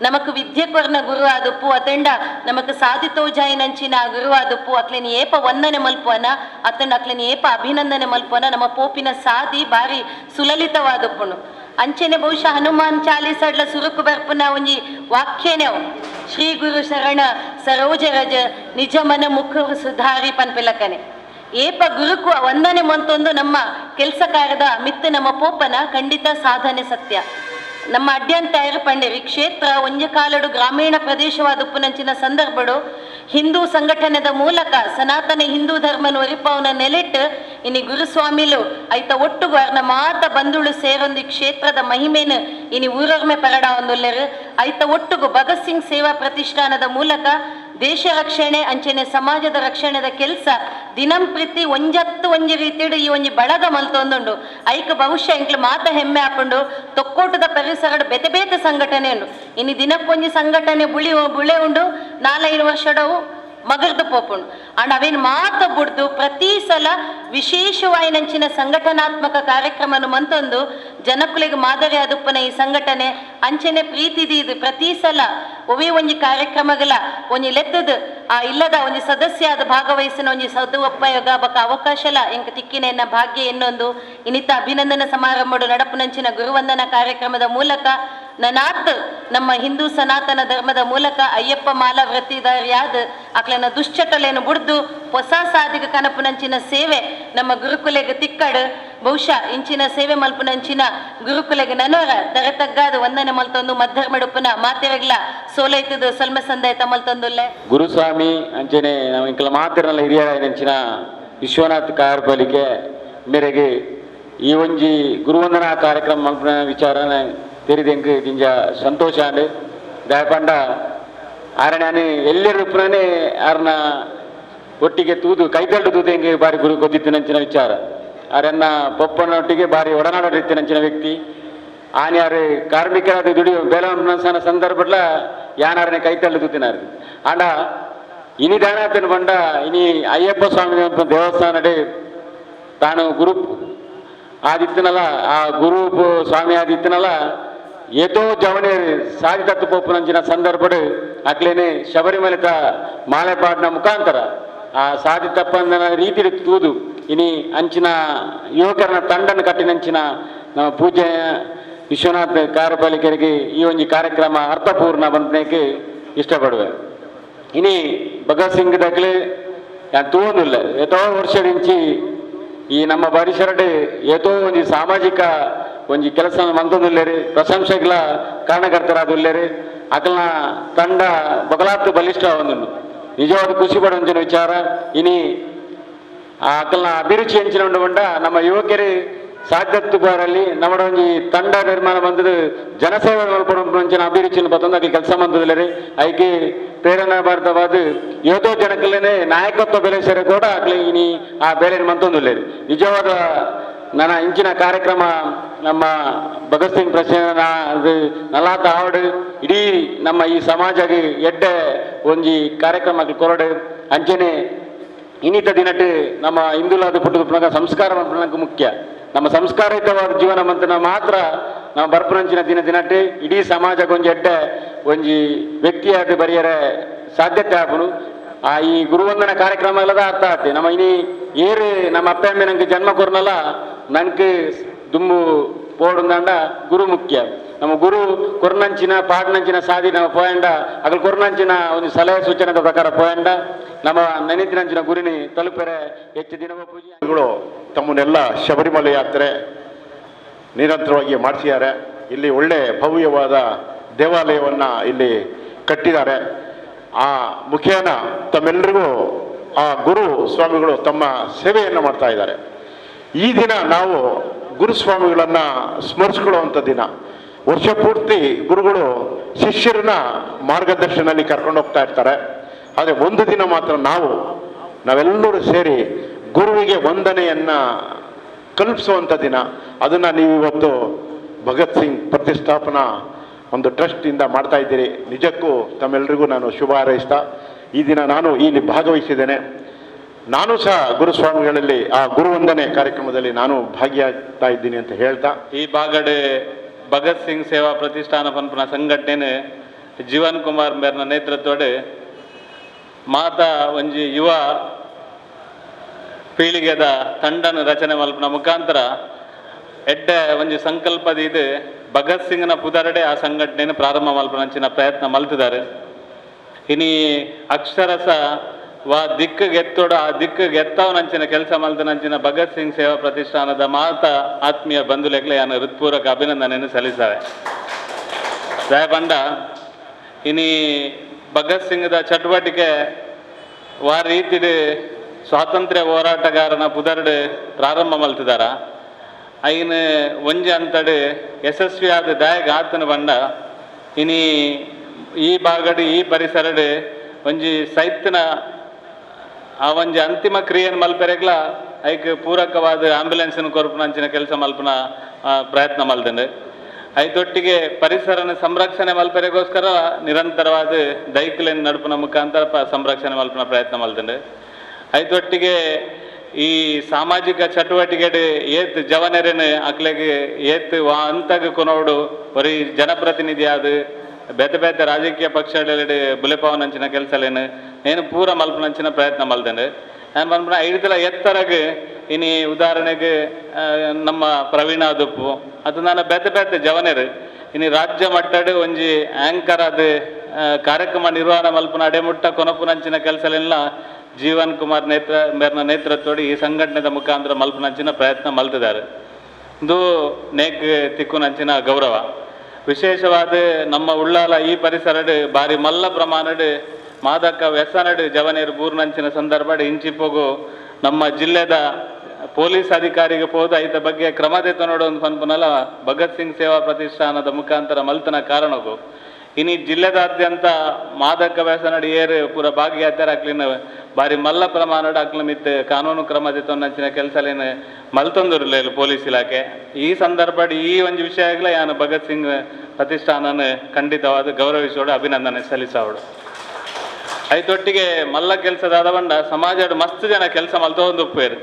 ನಮಕ್ ವಿದ್ಯೆ ಕೊರ್ನ ಗುರು ಆದುಪ್ಪು ಅತೆಂಡ ನಮಕ್ ಸಾಧಿತೋಜಾಯಿನಂಚಿನ ಗುರು ಆದುಪ್ಪು ಅಕ್ಲೆನಿ ಏಪ ವಂದನೆ ಮಲ್ಪುವನ ಅತಂಡ ಅಕ್ಲೆನಿ ಏಪ ಅಭಿನಂದನೆ ಮಲ್ಪುವನ ನಮ್ಮ ಪೋಪಿನ ಸಾಧಿ ಬಾರಿ ಸುಲಲಿತವಾದುಪ್ಪುನು ಅಂಚೆನೆ ಬಹುಶಃ ಹನುಮಾನ್ ಚಾಲೀಸಡ್ಲ ಸುರುಕು ಬರ್ಪುನ ಒಂಜಿ ವಾಕ್ಯನೇ ಶ್ರೀ ಗುರು ಶರಣ ಸರೋಜ ರಜ ನಿಜ ಮನ ಮುಖ ಸುಧಾರಿ ಪನ್ಪಿಲಕನೆ ಏಪ ಗುರುಕು ವಂದನೆ ಮಂತೊಂದು ನಮ್ಮ ಕೆಲಸ ಕಾರ್ಯದ ಮಿತ್ತು ನಮ್ಮ ಪೋಪನ ಖಂಡಿತ ಸಾಧನೆ ಸತ್ಯ ನಮ್ಮ ಅಡ್ಯಂತಾಯರು ಪಂಡೇರಿ ಕ್ಷೇತ್ರ ಒಂಜ ಕಾಲಡು ಗ್ರಾಮೀಣ ಪ್ರದೇಶವಾದ ಉಪ್ಪುನಂಚಿನ ಸಂದರ್ಭಡು ಹಿಂದೂ ಸಂಘಟನೆದ ಮೂಲಕ ಸನಾತನ ಹಿಂದೂ ಧರ್ಮನ ಒರಿಪವನ ನೆಲೆಟ್ಟು ಇನಿ ಗುರುಸ್ವಾಮಿಲು ಐತ ಒಟ್ಟುಗು ಅರ್ನ ಮಾತ ಬಂದುಳು ಸೇರೊಂದು ಕ್ಷೇತ್ರದ ಮಹಿಮೇನು ಇನಿ ಊರೊರ್ಮೆ ಪರಡ ಒಂದೊಲ್ಲೆರು ಐತ ಒಟ್ಟುಗು ಭಗತ್ ಸಿಂಗ್ ಸೇವಾ ಪ್ರತಿಷ್ಠಾನದ ಮೂಲಕ ದೇಶ ರಕ್ಷಣೆ ಅಂಚೆನೆ ಸಮಾಜದ ರಕ್ಷಣೆದ ಕೆಲಸ ದಿನಂಪ್ರತಿ ಒಂಜಿ ರೀತಿಡು ಈ ಒಂಜಿ ಬಳಗ ಮಲ್ತೊಂದುಂಡು ಐಕ ಬಹುಶಃ ಎಂಕ್ಲು ಮಾತ ಹೆಮ್ಮೆ ಹಾಕೊಂಡು ತೊಕ್ಕೋಟದ ಪರಿಸರದ ಬೇತೆ ಬೇತೆ ಸಂಘಟನೆ ಉಂಡು ಇನ್ನು ದಿನಕ್ಕೊಂಜಿ ಸಂಘಟನೆ ಬುಳೆ ಉಂಡು 4-5 ವರ್ಷಡವು ಮಗರ್ದು ಪೋಪುಂಡು ಅಂಡ್ ಅವೇನು ಮಾತ ಬುಡ್ದು ಪ್ರತಿ ಸಲ ವಿಶೇಷವಾಯಿನಂಚಿನ ಸಂಘಟನಾತ್ಮಕ ಕಾರ್ಯಕ್ರಮನ ಮಂತೊಂದು ಜನಕುಲಿಗೆ ಮಾದರಿ ಆದುಪ್ಪನ ಈ ಸಂಘಟನೆ ಅಂಚೆನೆ ಪ್ರೀತಿದೀದು ಪ್ರತಿ ಸಲ ಒವೇ ಒಂಜಿ ಕಾರ್ಯಕ್ರಮಗಳ ಒಂಜಿ ಲೆತ್ತದ ಆ ಇಲ್ಲದ ಒಂಜಿ ಸದಸ್ಯ ಆದ ಭಾಗವಹಿಸಿನ ಒಂಜಿ ಸದುಪಯೋಗ ಬಕ ಅವಕಾಶಲ ಎಂಕ ತಿಕ್ಕಿನ ಭಾಗ್ಯ ಎನ್ನೊಂದು ಇನ್ನಿತ ಅಭಿನಂದನಾ ಸಮಾರಂಭಡು ನಡಪುನಂಚಿನ ಗುರುವಂದನಾ ಕಾರ್ಯಕ್ರಮದ ಮೂಲಕ ನನಾತ್ ನಮ್ಮ ಹಿಂದೂ ಸನಾತನ ಧರ್ಮದ ಮೂಲಕ ಅಯ್ಯಪ್ಪ ಮಾಲ ವೃತ್ತಿಧಾರಿಯಾದ ಅಕ್ಲನ ದುಶ್ಚಟಲೇನು ಬುಡ್ದು ಹೊಸ ಸಾಧಿಕ ಕನಪುನಂಚಿನ ಸೇವೆ ನಮ್ಮ ಗುರುಕುಲೆಗೆ ತಿಕ್ಕಡು ಬಹುಶಃ ಇಂಚಿನ ಸೇವೆ ಮಲ್ಪುನಂಚಿನ ಗುರುಕುಲೆಗೆ ನನವರ ದರತಗ್ಗಾದ ವಂದನೆ ಮಲ್ತೊಂದು ಮಧ್ಯರ್ಮಡುಪುನ ಮಾತೆವೆಗ್ಲ ಸೋಲೈತದು ಸಲ್ಮ ಸಂದಾಯ ಮಲ್ತೊಂದುಲ್ಲೆ ಗುರುಸ್ವಾಮಿ ಅಂಚನೆ ನಮ್ಮ ಇಂಕಲ ಮಾತಿರಲ್ಲ ಹಿರಿಯರ ನೆಂಚಿನ ವಿಶ್ವನಾಥ್ ಕಾರ್ಪಲಿಕೆ ಮೇರೆಗೆ ಈ ಒಂಜಿ ಗುರುವಂದನಾ ಕಾರ್ಯಕ್ರಮ ಮಲ್ಪನ ವಿಚಾರನ ತೆರಿದೆಂಗೆ ದಿಂಜ ಸಂತೋಷ ಅಂಡ್ ದಯಪಂಡ ಆರಣ್ಯಾನಿ ಎಲ್ಲರೂ ಪುನನೇ ಆರನ ಒಟ್ಟಿಗೆ ತೂದು ಕೈತಲ್ಡು ತೂದೆಂಗೆ ಬಾರಿ ಗುರು ಗೊತ್ತಿತ್ತಿನಂಚಿನ ವಿಚಾರ ಆರನ್ನ ಪೊಪ್ಪನೊಟ್ಟಿಗೆ ಬಾರಿ ಒಡನಾಡಿತ್ತಿನಂಚಿನ ವ್ಯಕ್ತಿ ಆನ್ಯಾರು ಕಾರ್ಮಿಕರಾದ ದುಡಿಯೋ ಬೇಲವನ ಸಂದರ್ಭಡ್ಲ ಯಾನಾರನೆ ಕೈತಲ್ಡು ತೂತಿನಾರು ಆಂಡ ಇನಿ ದಾನಾತನ ಬಂಡ ಇನಿ ಅಯ್ಯಪ್ಪ ಸ್ವಾಮಿ ದೇವಸ್ಥಾನಡೆ ತಾನು ಗುರು ಆದಿತ್ತನಲ್ಲ ಆ ಗುರು ಸ್ವಾಮಿ ಆದಿತ್ತನಲ್ಲ ಏತೋ ಜವನೆ ಸಾಧಿ ತತ್ತು ಪೋಪುನಂಚಿನ ಸಂದರ್ಭಡು ಅಕ್ಲೇನೆ ಶಬರಿಮಲೆತ ಮಾಲೆಪಾಡ್ನ ಮುಖಾಂತರ ಆ ಸಾಧಿ ತಪ್ಪಂದನ ರೀತಿ ತೂದು ಇನಿ ಅಂಚಿನ ಯುವಕರನ ತಂಡನ ಕಟ್ಟಿನಂಚಿನ ನಮ್ಮ ಪೂಜೆ ವಿಶ್ವನಾಥ್ ಕಾರ್ಯಪಾಲಿಕರಿಗೆ ಈ ಒಂದು ಕಾರ್ಯಕ್ರಮ ಅರ್ಥಪೂರ್ಣ ಬಂದಕ್ಕೆ ಇಷ್ಟಪಡುವೆ ಇನಿ ಭಗತ್ ಸಿಂಗ್ ದಕ್ಲೆ ಯಾನ್ ತೂವೊಂದುಲ್ಲ ಎಷ್ಟೋ ವರ್ಷದಿಂಚಿ ಈ ನಮ್ಮ ಪರಿಸರಡೆ ಏತೋ ಒಂದು ಸಾಮಾಜಿಕ ಒಂಜಿ ಕೆಲಸ ಮಂತೊಂದುಲ್ಲೇರಿ ಪ್ರಶಂಸೆಗಳ ಕಾರಣಕರ್ತರಾದುಲ್ಲೇರಿ ಅಕಲ್ನ ತಂಡ ಬಗಲಾತ್ತು ಬಲಿಷ್ಠ ಒಂದು ನಿಜವಾದ ಖುಷಿ ಪಡುವಂಚಿನ ವಿಚಾರ ಇನಿ ಆ ಅಕಲ್ನ ಅಭಿರುಚಿ ಹೆಂಚಿನ ಉಂಡು ನಮ್ಮ ಯುವಕರು ಸಾಧ್ಯತ್ತು ಬಾರಲ್ಲಿ ನಮ್ಮ ಒಂಜಿ ತಂಡ ನಿರ್ಮಾಣ ಬಂದದ್ದು ಜನಸೇವೆ ಮಲ್ಪಡುವಂಚಿನ ಅಭಿರುಚಿನ ಬತ್ತಂದು ಅಲ್ಲಿ ಕೆಲಸ ಬಂದದಿಲ್ಲರಿ ಐಕೆ ಪ್ರೇರಣಾ ಭಾರತವಾದ ಏತೋ ಜನಕಲ್ಲೇನೆ ನಾಯಕತ್ವ ಬೆಲೆ ಸೇರೆ ಕೂಡ ಆಗ್ಲಿ ಇನಿ ಆ ಬೇರೆ ಮಂತೊಂದುಲ್ಲೇರಿ ನಿಜವಾದ ನನ್ನ ಇಂಚಿನ ಕಾರ್ಯಕ್ರಮ ನಮ್ಮ ಭಗತ್ ಸಿಂಗ್ ಪ್ರಶ್ನೆ ನಲ್ಲಾತ ಆವಡು ಇಡೀ ನಮ್ಮ ಈ ಸಮಾಜಗೆ ಎಡ್ಡೆ ಒಂಜಿ ಕಾರ್ಯಕ್ರಮ ಕೊರಡು ಅಂಚನೆ ಇನ್ನಿತ ದಿನಟ್ಟು ನಮ್ಮ ಹಿಂದುಲಾದ ಪುಟ್ಟದ ಪುನಗ ಸಂಸ್ಕಾರ ಪುನಗ ಮುಖ್ಯ ನಮ್ಮ ಸಂಸ್ಕಾರಯುತವಾದ ಜೀವನ ಮಂತನ ಮಾತ್ರ ನಾವು ಬರ್ಪುನಂಚಿನ ದಿನಟ್ಟೆ ಇಡೀ ಸಮಾಜಕ್ಕೆ ಒಂಜಿ ಎಡ್ಡೆ ಒಂಜಿ ವ್ಯಕ್ತಿಯಾದ ಬರೆಯರೆ ಸಾಧ್ಯತೆ ಆಪುನು ಆ ಈ ಗುರುವಂದನ ಕಾರ್ಯಕ್ರಮ ಎಲ್ಲದ ಅರ್ಥ ಆತಿ ನಮ್ಮ ಇನಿ ಏರು ನಮ್ಮ ಅಪ್ಪ ಅಮ್ಮೆ ನಂಗೆ ಜನ್ಮ ಕೊರ್ನಲ್ಲ ನಂಗೆ ದುಂಬು ಪೋಡುಂದಂಡ ಗುರು ಮುಖ್ಯ ನಮ್ಮ ಗುರು ಕೊರ್ನಂಚಿನ ಪಾಡ್ನಂಚಿನ ಸಾಧಿ ನಮ್ಮ ಪೋಯಂಡ ಅಗಲ್ ಕೊರ್ನಂಚಿನ ಒಂದು ಸಲಹೆ ಸೂಚನೆದ ಪ್ರಕಾರ ಪೋಯಂಡ ನಮ್ಮ ನೆನೆತಿನಂಚಿನ ಗುರಿನಿ ತಲುಪರೆ ಹೆಚ್ಚು ದಿನವ ಪೂಜೆ ತಮ್ಮನ್ನೆಲ್ಲ ಶಬರಿಮಲೆ ಯಾತ್ರೆ ನಿರಂತರವಾಗಿ ಮಾಡಿಸಿದ್ದಾರೆ. ಇಲ್ಲಿ ಒಳ್ಳೆ ಭವ್ಯವಾದ ದೇವಾಲಯವನ್ನು ಇಲ್ಲಿ ಕಟ್ಟಿದ್ದಾರೆ. ಆ ಮುಖೇನ ತಮ್ಮೆಲ್ಲರಿಗೂ ಆ ಗುರು ಸ್ವಾಮಿಗಳು ತಮ್ಮ ಸೇವೆಯನ್ನು ಮಾಡ್ತಾ ಇದ್ದಾರೆ. ಈ ದಿನ ನಾವು ಗುರುಸ್ವಾಮಿಗಳನ್ನು ಸ್ಮರಿಸ್ಕೊಳ್ಳುವಂಥ ದಿನ. ವರ್ಷ ಪೂರ್ತಿ ಗುರುಗಳು ಶಿಷ್ಯರನ್ನ ಮಾರ್ಗದರ್ಶನಲ್ಲಿ ಕರ್ಕೊಂಡು ಹೋಗ್ತಾ ಇರ್ತಾರೆ. ಆದರೆ ಒಂದು ದಿನ ಮಾತ್ರ ನಾವೆಲ್ಲರೂ ಸೇರಿ ಗುರುವಿಗೆ ವಂದನೆಯನ್ನು ಕಲ್ಪಿಸುವಂಥ ದಿನ. ಅದನ್ನು ನೀವು ಇವತ್ತು ಭಗತ್ ಸಿಂಗ್ ಪ್ರತಿಷ್ಠಾಪನಾ ಒಂದು ಟ್ರಸ್ಟಿಂದ ಮಾಡ್ತಾ ಇದ್ದೀರಿ. ನಿಜಕ್ಕೂ ತಮ್ಮೆಲ್ಲರಿಗೂ ನಾನು ಶುಭ ಹಾರೈಸ್ತಾ ಈ ದಿನ ನಾನು ಇಲ್ಲಿ ಭಾಗವಹಿಸಿದ್ದೇನೆ. ನಾನು ಸಹ ಗುರುಸ್ವಾಮಿಗಳಲ್ಲಿ ಆ ಗುರುವಂದನೆ ಕಾರ್ಯಕ್ರಮದಲ್ಲಿ ನಾನು ಭಾಗಿಯಾಗ್ತಾ ಇದ್ದೀನಿ ಅಂತ ಹೇಳ್ತಾ ಈ ಬಾಗಡೆ ಭಗತ್ ಸಿಂಗ್ ಸೇವಾ ಪ್ರತಿಷ್ಠಾನ ಪನ್ಪನ ಸಂಘಟನೆ ಜೀವನ್ ಕುಮಾರ್ ಮೇರ್ನ ನೇತೃತ್ವಡೆ ಮಾತಾ ಒಂಜಿ ಯುವ ಪೀಳಿಗೆದ ತಂಡನ ರಚನೆ ಮಲ್ಪನ ಮುಖಾಂತರ ಎಡ್ಡೆ ಒಂಜಿ ಸಂಕಲ್ಪದ ಇದು ಭಗತ್ ಸಿಂಗ್ನ ಪುದರಡೆ ಆ ಸಂಘಟನೆಯನ್ನು ಪ್ರಾರಂಭ ಮಲ್ಪನಂಚಿನ ಪ್ರಯತ್ನ ಮಲ್ತಿದ್ದಾರೆ. ಇನಿ ಅಕ್ಷರಸ ವಾ ದಿಕ್ಕು ಗೆತ್ತೋಡು ಆ ದಿಕ್ಕು ಗೆತ್ತವನಂಚಿನ ಕೆಲಸ ಮಲ್ತನಂಚಿನ ಭಗತ್ ಸಿಂಗ್ ಸೇವಾ ಪ್ರತಿಷ್ಠಾನದ ಮಾತಾ ಆತ್ಮೀಯ ಬಂಧುಲೆಗ್ಲೆ ಯಾನು ಹೃತ್ಪೂರ್ವಕ ಅಭಿನಂದನೆಯನ್ನು ಸಲ್ಲಿಸ್ತಾರೆ. ದಯಪಂಡ ಇನಿ ಭಗತ್ ಸಿಂಗ್ದ ಚಟುವಟಿಕೆ ವಾ ರೀತಿಡ್ ಸ್ವಾತಂತ್ರ್ಯ ಹೋರಾಟಗಾರನ ಪುದರ್ಡ್ ಪ್ರಾರಂಭ ಮಲ್ತಿದಾರ ಐನ್ ಒಂಜಿ ಅಂತಡ್ ಯಶಸ್ವಿಯಾದ ದಾಯಗ ಆತನ ಬಂಡ ಇನಿ ಈ ಬಾಗಡ್ ಈ ಪರಿಸರಡ್ ಒಂಜಿ ಸೈತ್ನ ಆ ಒಂಜಿ ಅಂತಿಮ ಕ್ರಿಯೆಯನ್ನು ಮಲ್ಪೆರೆಗ್ಲ ಐಕ್ ಪೂರಕವಾದ ಆಂಬ್ಯುಲೆನ್ಸ್ನ ಕೊರಪುನಂಚಿನ ಕೆಲಸ ಮಲ್ಪನ ಪ್ರಯತ್ನ ಮಲ್ತಂಡು. ಐತೊಟ್ಟಿಗೆ ಪರಿಸರನ ಸಂರಕ್ಷಣೆ ಮಲ್ಪೆರೆಗೋಸ್ಕರ ನಿರಂತರವಾದ ದೈಕಲಿನ ನಡುಪನ ಮುಖಾಂತರ ಸಂರಕ್ಷಣೆ ಮಲ್ಪನ ಪ್ರಯತ್ನ ಮಲ್ತಂಡು. ಐತೊಟ್ಟಿಗೆ ಈ ಸಾಮಾಜಿಕ ಚಟುವಟಿಕೆ ಏತ್ ಜವನೆರೆನು ಅಕ್ಲೆಗೆ ಏತ್ ಅಂತಗ ಕೊನೋಡು ಬರೀ ಜನಪ್ರತಿನಿಧಿ ಆದ ಬೇತೆ ಬೇತೆ ರಾಜಕೀಯ ಪಕ್ಷಗಳೆಡೆ ಬುಲೆಪವನಂಚಿನ ಕೆಲಸಲೇನು ಏನು ಪೂರ ಮಲ್ಪನಂಚಿನ ಪ್ರಯತ್ನ ಮಲ್ತಂಡು. ನಾನು ಬಂದ್ಬಿಡ ಐದಲ ಎತ್ತರಗೆ ಇನಿ ಉದಾಹರಣೆಗೆ ನಮ್ಮ ಪ್ರವೀಣ ದುಪ್ಪು ಅದು ನಾನು ಬೇತೆ ಬೇತೆ ಜವನೇರು ಇನ್ನು ರಾಜ್ಯ ಮಟ್ಟಡ್ ಒಂಜಿ ಆಂಕರ್ ಅದು ಕಾರ್ಯಕ್ರಮ ನಿರ್ವಹಣೆ ಮಲ್ಪನ ಅಡೆಮುಟ್ಟ ಕೊನಪುನಂಚಿನ ಕೆಲಸಲೆಲ್ಲ ಜೀವನ್ ಕುಮಾರ್ ಮೇರ್ನ ನೇತೃತ್ವಡು ಈ ಸಂಘಟನೆದ ಮುಖಾಂತರ ಮಲ್ಪನಂಚಿನ ಪ್ರಯತ್ನ ಮಲ್ತಿದ್ದಾರೆ. ಇದು ನೇಕ್ ತಿಕ್ಕುನಂಚಿನ ಗೌರವ. ವಿಶೇಷವಾದ ನಮ್ಮ ಉಳ್ಳಾಲ ಈ ಪರಿಸರಡ್ ಬಾರಿ ಮಲ್ಲ ಪ್ರಮಾಣಡ್ ಮಾದಕ ವ್ಯಸನಡ್ ಜವನೇರು ಬೂರ್ನಂಚಿನ ಸಂದರ್ಭ ಇಂಚಿಪ್ಪೋಗು ನಮ್ಮ ಜಿಲ್ಲೆದ ಪೊಲೀಸ್ ಅಧಿಕಾರಿಗೆ ಹೋದ ಐತ ಬಗ್ಗೆ ಕ್ರಮದೆತ್ತ ನೋಡೋದು ಪನ್ಪುನಲ ಭಗತ್ ಸಿಂಗ್ ಸೇವಾ ಪ್ರತಿಷ್ಠಾನದ ಮುಖಾಂತರ ಮಲ್ತನ ಕಾರಣಗು ಇನ್ನು ಜಿಲ್ಲೆದಾದ್ಯಂತ ಮಾದಕ ವ್ಯಸನಡ್ ಏರು ಪೂರ ಭಾಗಿಯಾತಾರೆ ಅಕ್ಲಿನ ಬಾರಿ ಮಲ್ಲ ಪ್ರಮಾಣದ ಅಕ್ಲ ಮಿತ್ ಕಾನೂನು ಕ್ರಮದೆತ್ತೊಂದಂಚಿನ ಕೆಲಸಲೇನು ಮಲ್ತೊಂದಿರಲಿಲ್ಲ ಪೊಲೀಸ್ ಇಲಾಖೆ. ಈ ಸಂದರ್ಭ ಈ ಒಂದು ವಿಷಯಗಳ ಯಾನು ಭಗತ್ ಸಿಂಗ್ ಪ್ರತಿಷ್ಠಾನನ ಖಂಡಿತವಾದ ಗೌರವಿಸೋಡು ಅಭಿನಂದನೆ ಸಲ್ಲಿಸೋಡು. ಐತೊಟ್ಟಿಗೆ ಮಲ್ಲ ಕೆಲಸದಾದ ಬಂಡ ಸಮಾಜದ ಮಸ್ತ್ ಜನ ಕೆಲಸ ಮಲ್ತೊಂದು ಉಪ್ಪೇರು.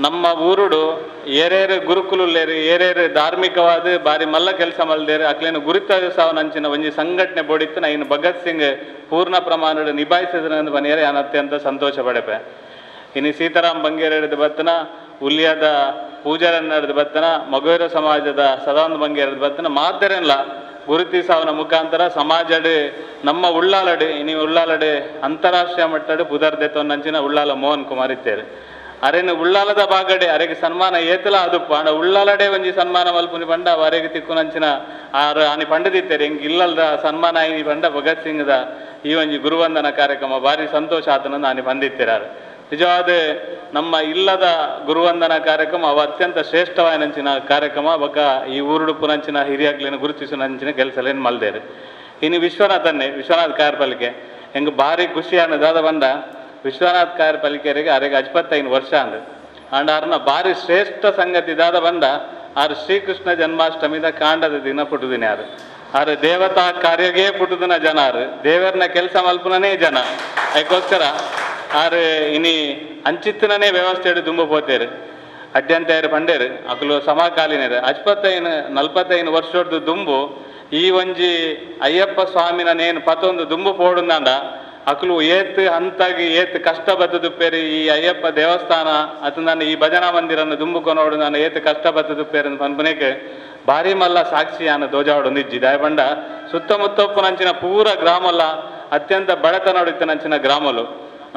ನಮ್ಮ ಊರುಡು ಏರೇರು ಗುರುಕುಲೇರು ಏರೇರು ಧಾರ್ಮಿಕವಾದ ಬಾರಿ ಮಲ್ಲ ಕೆಲಸ ಮಲ್ದೇರು ಅಕ್ಲೇನು ಗುರುತಿಸವನಂಚಿನ ಒಂಜಿ ಸಂಘಟನೆ ಬೋಡಿತ್ತು ನಾ ಇನ್ನು ಭಗತ್ ಸಿಂಗ್ ಪೂರ್ಣ ಪ್ರಮಾಣದ ನಿಭಾಯಿಸಿದ್ರಂದು ಬನ್ನಿಯರೆ ನಾನು ಅತ್ಯಂತ ಸಂತೋಷ ಪಡೆಪೆ. ಇನ್ನು ಸೀತಾರಾಮ್ ಬಂಗೇರ್ ಹಿಡಿದು ಬತ್ತನ, ಉಲ್ಲಿಯಾದ ಪೂಜಾರನ್ನ ಹಿಡಿದು ಬತ್ತನ, ಮಗುವೀರ ಸಮಾಜದ ಸದಾನಂದ ಬಂಗೇರ್ ಹಿಡಿದು ಬತ್ತನ ಮಾತೆರೆಲ್ಲ ಗುರುತಿಸವನ ಮುಖಾಂತರ ಸಮಾಜಡ್ ನಮ್ಮ ಉಳ್ಳಾಲಡ್ ಇನ್ನು ಉಳ್ಳಾಲಡ್ ಅಂತಾರಾಷ್ಟ್ರೀಯ ಮಟ್ಟದ ಪುದರ್ದೆತ್ತೊಂದಂಚಿನ ಉಳ್ಳಾಲ ಮೋಹನ್ ಕುಮಾರ್ ಇತ್ತೇರು. ಅರೆನು ಉಳ್ಳಾಲದ ಬಾಗಡೆ ಅರೆಗೆ ಸನ್ಮಾನ ಏತಲ ಅದು ಪಾಂಡ ಉಳ್ಳಾಲಡೆ ಒಂಜಿ ಸನ್ಮಾನ ಮಲ್ಪುನಿ ಪಂಡ ಅವರೆಗೆ ತಿಕ್ಕುನಂಚಿನ ಆರು ಆನಿ ಪಂಡದಿತ್ತೇರು ಹೆಂಗೆ ಇಲ್ಲದ ಸನ್ಮಾನ ಆಯ್ನಿ ಪಂಡ ಭಗತ್ ಸಿಂಗ್ದ ಈ ಒಂಜಿ ಗುರುವಂದನ ಕಾರ್ಯಕ್ರಮ ಭಾರಿ ಸಂತೋಷ ಆತನನ್ನು ಆನಿ ಬಂದಿತ್ತಿರಾರು. ನಿಜವಾದ ನಮ್ಮ ಇಲ್ಲದ ಗುರುವಂದನ ಕಾರ್ಯಕ್ರಮ ಅವ ಅತ್ಯಂತ ಶ್ರೇಷ್ಠವಾಯಿನಂಚಿನ ಕಾರ್ಯಕ್ರಮ ಬೊಕ್ಕ ಈ ಊರುಡು ಪುನಂಚಿನ ಹಿರಿಯಾಗ್ಲಿನ ಗುರುತಿಸುನಂಚಿನ ಕೆಲಸಲೇನು ಮಲ್ದೇರು. ಇನ್ನು ವಿಶ್ವನಾಥ್ ಕಾರ್ಪಲಿಕೆ ಹೆಂಗೆ ಭಾರಿ ಖುಷಿ ಅನ್ನೋದಾದ ಬಂದ ವಿಶ್ವನಾಥ್ ಕಾಯರ್ ಪಲಿಕೆರಿಗೆ ಅರೆಗೆ 55 ವರ್ಷ ಅಂದ್ ಅಂಡ್ ಅವ್ರನ್ನ ಭಾರಿ ಶ್ರೇಷ್ಠ ಸಂಗತಿ ದಾದ ಬಂದ ಆರು ಶ್ರೀಕೃಷ್ಣ ಜನ್ಮಾಷ್ಟಮಿದ ಕಾಂಡದ ದಿನ ಪುಟುದಿನ ಯಾರು ಆರು ದೇವತಾ ಕಾರ್ಯಗೇ ಪುಟುದಿನ ಜನ ಆರು ದೇವರನ್ನ ಕೆಲಸ ಮಲ್ಪನೇ ಜನ ಅದಕ್ಕೋಸ್ಕರ ಆರು ಇನಿ ಅಂಚಿತ್ತಿನೇ ವ್ಯವಸ್ಥೆ ಹಿಡಿದು ತುಂಬ ಪೋತೇರು ಅಡ್ಡಂತೇರು ಪಂಡೇರು ಅಕಲು ಸಮಕಾಲೀನರು 45-45 ವರ್ಷದ್ದು ದುಂಬು ಈ ಒಂಜಿ ಅಯ್ಯಪ್ಪ ಸ್ವಾಮಿನ ನೇನು ಪತ್ತೊಂದು ದುಂಬು ಪೋಡುಂದಾಂಡ ಅಕಲು ಏತ್ ಹಂತಾಗಿ ಏತ್ ಕಷ್ಟ ಬತ್ತದುಪ್ಪೇರಿ ಈ ಅಯ್ಯಪ್ಪ ದೇವಸ್ಥಾನ ಅದು ನಾನು ಈ ಭಜನಾ ಮಂದಿರನ್ನು ದುಂಬುಕೊನೋಡು ನಾನು ಏತ್ ಕಷ್ಟ ಬತ್ತದುಪ್ಪೇರಿ ಪನ್ಪನೇಕೆ ಭಾರಿ ಮಲ್ಲ ಸಾಕ್ಷಿ ಅನ್ನ ದೋಜಾವಡೊಂದಿಜ್ಜಿ ದಯಬಂಡ ಸುತ್ತಮುತ್ತಪ್ಪುನಂಚಿನ ಪೂರ ಗ್ರಾಮಲ್ಲ ಅತ್ಯಂತ ಬಡತನೋಡಿತ್ತನಂಚಿನ ಗ್ರಾಮಲು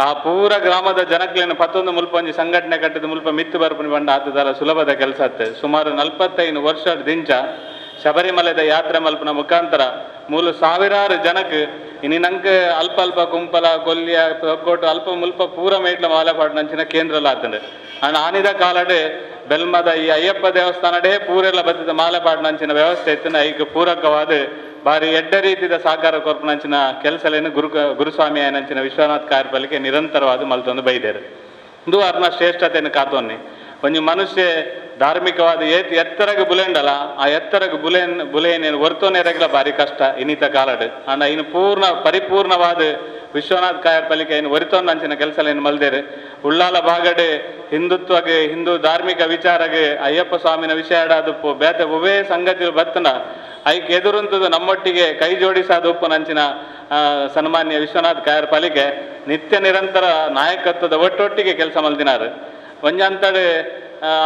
ಆ ಪೂರ ಗ್ರಾಮದ ಜನಕ್ಲೇನು ಪತ್ತೊಂದು ಮುಲ್ಪಂಜಿ ಸಂಘಟನೆ ಕಟ್ಟಿದ ಮುಲ್ಪ ಮಿತ್ತು ಬರ್ಪುನಿ ಬಂಡ ಆತದರ ಸುಲಭದ ಕೆಲಸ ಅತ್ತೆ ಸುಮಾರು 45 ವರ್ಷದ ದಿಂಚ ಶಬರಿಮಲೆದ ಯಾತ್ರೆ ಮಲ್ಪನ ಮುಖಾಂತರ ಮೂಲು ಸಾವಿರಾರು ಜನಕ್ಕೆ ಇನ್ನಂಗೆ ಅಲ್ಪ ಕುಂಪಲ ಕೊಲ್ಲಿಯ ತೊಕ್ಕೋಟು ಅಲ್ಪ ಮುಲ್ಪ ಪೂರ ಮೇಟ್ಲ ಮಾಲಪಾಡ್ನಂಚಿನ ಕೇಂದ್ರಲ್ಲ ಆತಂಡೆ ಅಂಡ್ ಆನಿದ ಕಾಲಡೆ ಬೆಲ್ಮದ ಈ ಅಯ್ಯಪ್ಪ ದೇವಸ್ಥಾನಡೇ ಪೂರೆಲ್ಲ ಬತ್ತಿದ ಮಾಲಪಾಡ್ನಂಚಿನ ವ್ಯವಸ್ಥೆ ಇತ್ತಿನ ಐಕ್ ಪೂರಕವಾದ ಬಾರಿ ಎಡ್ಡ ರೀತಿಯ ಸಾಕಾರ ಕೊರ್ಪನಂಚಿನ ಕೆಲಸಲೇನು ಗುರುಸ್ವಾಮಿ ಆಯನಂಚಿನ ವಿಶ್ವನಾಥ್ ಕಾಯರ್ ಪಲಿಕೆ ನಿರಂತರವಾದ ಮಲ್ತೊಂದು ಬೈದೇರು ಇದು ಅರ್ನ ಶ್ರೇಷ್ಠತೆಯನ್ನು ಕಾತೊನ್ನಿ ಒಂಜಿ ಮನುಷ್ಯ ಧಾರ್ಮಿಕವಾದ ಎತ್ತರಗೆ ಬುಲೆಂಡಲ್ಲ ಆ ಎತ್ತರಗೆ ಬುಲೆಯನ್ನೇನು ಹೊರ್ತೋನೇರಗಲ ಭಾರಿ ಕಷ್ಟ ಇನ್ನಿತ ಕಾಲಡ್ ಅಂಡ ಇನ್ನು ಪರಿಪೂರ್ಣವಾದ ವಿಶ್ವನಾಥ್ ಕಾಯರ್ ಪಲಿಕೆ ಏನು ಹೊರಿತೊಂದಂಚಿನ ಕೆಲಸಲೇನು ಮಲ್ದೇರು ಉಳ್ಳಾಲ ಬಾಗಡೆ ಹಿಂದುತ್ವಗೆ ಹಿಂದೂ ಧಾರ್ಮಿಕ ವಿಚಾರಗೆ ಅಯ್ಯಪ್ಪ ಸ್ವಾಮಿನ ವಿಷಯ ಆಡಾದಪ್ಪು ಬೇತೆ ಉವೇ ಸಂಗತಿ ಬತ್ತನ ಐಕ್ ಎದುರುಂತದ್ದು ನಮ್ಮೊಟ್ಟಿಗೆ ಕೈ ಜೋಡಿಸಾದ ಉಪ್ಪುನಂಚಿನ ಸನ್ಮಾನ್ಯ ವಿಶ್ವನಾಥ್ ಕಾಯರ್ ಪಲಿಕೆ ನಿತ್ಯ ನಿರಂತರ ನಾಯಕತ್ವದ ಒಟ್ಟೊಟ್ಟಿಗೆ ಕೆಲಸ ಮಲ್ದಿನಾರು ಒಂಜಂತಡೆ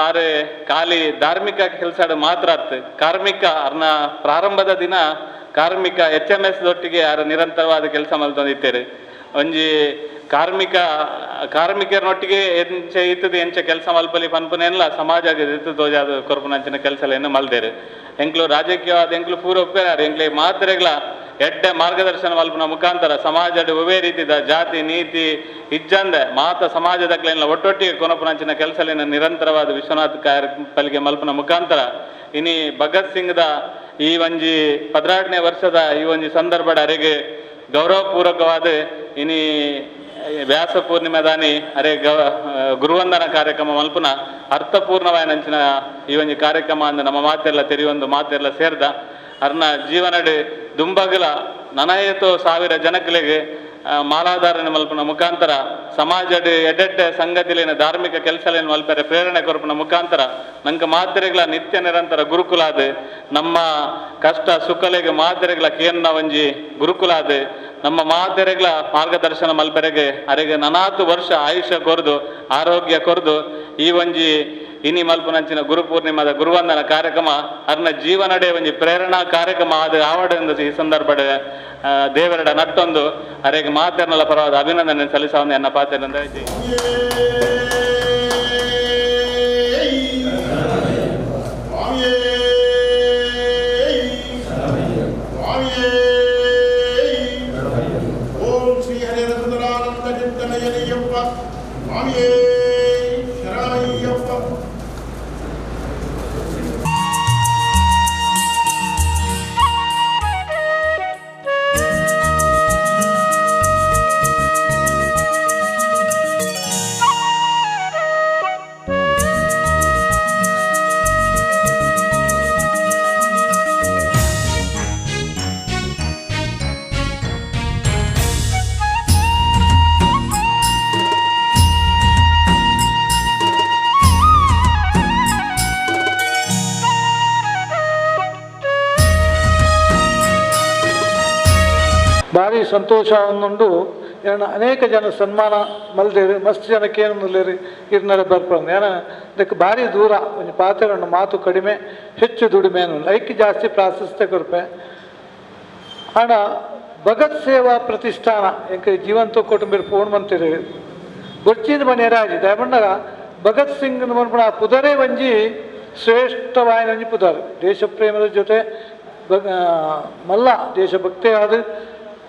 ಆರೆ ಖಾಲಿ ಧಾರ್ಮಿಕ ಕೆಲಸ ಮಾತ್ರ ಆತ್ ಕಾರ್ಮಿಕ ಅರ್ನ ಪ್ರಾರಂಭದ ದಿನ ಕಾರ್ಮಿಕ HMS ದೊಟ್ಟಿಗೆ ಯಾರು ನಿರಂತರವಾದ ಕೆಲಸ ಮಲ್ತೊಂದಿತ್ತೇರು ಒಂಜಿ ಕಾರ್ಮಿಕರನೊಟ್ಟಿಗೆ ಎಂಚ ಕೆಲಸ ಮಲ್ಪಲಿ ಪನ್ಪನೆಲ್ಲ ಸಮಾಜ ತೋಜಾದ ಕೊರ್ಪುನಂಚಿನ ಕೆಲಸಲೇನು ಮಲ್ದೇರು ಎಂಕ್ಲು ರಾಜಕೀಯವಾದ ಎಂಕ್ಲು ಪೂರ ಒಪ್ಪೇರಾರು ಎಂಕ್ಲೆ ಮಾತ್ರೆಗಳ ಎಡ್ಡೆ ಮಾರ್ಗದರ್ಶನ ಮಲ್ಪನ ಮುಖಾಂತರ ಸಮಾಜದ ಒವೇ ರೀತಿದ ಜಾತಿ ನೀತಿ ಇಜ್ಜಂದೆ ಮಾತ ಸಮಾಜದಕ್ಲೆಲ್ಲ ಒಟ್ಟೊಟ್ಟಿಗೆ ಕೊನಪುನಂಚಿನ ಕೆಲಸಲೇನು ನಿರಂತರವಾದ ವಿಶ್ವನಾಥ್ ಕಾಯರ್ ಪಲಿಕೆ ಮಲ್ಪನ ಮುಖಾಂತರ ಇನಿ ಭಗತ್ ಸಿಂಗ್ದ ಈ ಒಂಜಿ 18ನೇ ವರ್ಷದ ಈ ಒಂಜಿ ಸಂದರ್ಭದ ಅರೆಗೆ ಗೌರವಪೂರ್ವಕವಾದ ಇನಿ ವ್ಯಾಸ ಪೂರ್ಣಿಮೆದಾನಿ ಅರೆ ಗುರುವಂದನ ಕಾರ್ಯಕ್ರಮ ಮಲ್ಪುನ ಅರ್ಥಪೂರ್ಣವಾಯನಂಚಿನ ಈ ಒಂಜಿ ಕಾರ್ಯಕ್ರಮ ಅಂದ ನಮ್ಮ ಮಾತೆಲ್ಲ ತೆರಿಯೊಂದು ಮಾತೆಲ್ಲ ಸೇರ್ದ ಅರ್ನ ಜೀವನಡ್ ದುಂಬಗಲ 40,000 ಜನಗಳಿಗೆ ಮಾಲಾಧಾರಣೆ ಮಲ್ಪನ ಮುಖಾಂತರ ಸಮಾಜಡ್ ಎಡ್ಡೆಡ್ಡೆ ಸಂಗತಿಲಿನ ಧಾರ್ಮಿಕ ಕೆಲಸಲೇನು ಮಲ್ಪರೆ ಪ್ರೇರಣೆ ಕೊರ್ಪನ ಮುಖಾಂತರ ನಂಗೆ ಮಾತ್ರೆಗಳ ನಿತ್ಯ ನಿರಂತರ ಗುರುಕುಲಾದ ನಮ್ಮ ಕಷ್ಟ ಸುಖಲೆಗೆ ಮಾತ್ರೆಗಳ ಕೇನ್ನ ಒಂಜಿ ಗುರುಕುಲಾದ ನಮ್ಮ ಮಾತೆರೆಗಳ ಮಾರ್ಗದರ್ಶನ ಮಲ್ಪರೆಗೆ ಅರೆಗೆ 40 ವರ್ಷ ಆಯುಷ್ಯ ಕೊರ್ದು ಆರೋಗ್ಯ ಕೊರ್ದು ಈ ಒಂಜಿ ಇನಿ ಮಲ್ಪನಂಚಿನ ಗುರು ಪೂರ್ಣಿಮಾದ ಗುರುವಂದನ ಕಾರ್ಯಕ್ರಮ ಅರ್ನ ಜೀವನಡೆ ಒಂಜಿ ಪ್ರೇರಣಾ ಕಾರ್ಯಕ್ರಮ ಅದು ಆವಡದಿಂದ ಈ ಸಂದರ್ಭದ ದೇವರಡ ನಟ್ಟೊಂದು ಅರೆಗೆ ಮಾತೆರ್ನಲ ಪರವಾದ ಅಭಿನಂದನೆ ಸಲ್ಲಿಸವನ್ನು ಎನ್ನ ಪಾತೆರಿಂದ ಭಾರಿ ಸಂತೋಷ ಒಂದುಂಡು ಏನ ಅನೇಕ ಜನ ಸನ್ಮಾನ ಮಲ್ದೇರಿ ಮಸ್ತ್ ಜನಕ್ಕೆ ಏನು ಮಲ್ಲೇರಿ ಇರ್ನಡೆ ಬರ್ಪಂದು ಏನ ಅದಕ್ಕೆ ಭಾರಿ ದೂರ ಒಂದು ಪಾತ್ರೆಯನ್ನು ಮಾತು ಕಡಿಮೆ ಹೆಚ್ಚು ದುಡಿಮೆ ಅನ್ನೋದು ಐಕ್ಯ ಜಾಸ್ತಿ ಪ್ರಾಶಸ್ತ್ಯ ಕೊರಪೆ ಹಣ ಭಗತ್ ಸೇವಾ ಪ್ರತಿಷ್ಠಾನ ಎಂಕ ಜೀವಂತ ಕುಟುಂಬರು ಫೋನ್ ಬಂತೀರಿ ಬೊಚ್ಚಿದ ಮನೆಯರಾಜಿ ದಯಮಂಡಗ ಭಗತ್ ಸಿಂಗ್ ಬಂದ್ಬಿಡ ಪುದರೇ ಒಂಜಿ ಶ್ರೇಷ್ಠವಾಯಿನ ಒಂಜಿ ಪುದರ್ ದೇಶ ಪ್ರೇಮದ ಜೊತೆ ಮಲ್ಲ ದೇಶಭಕ್ತಿ ಆದ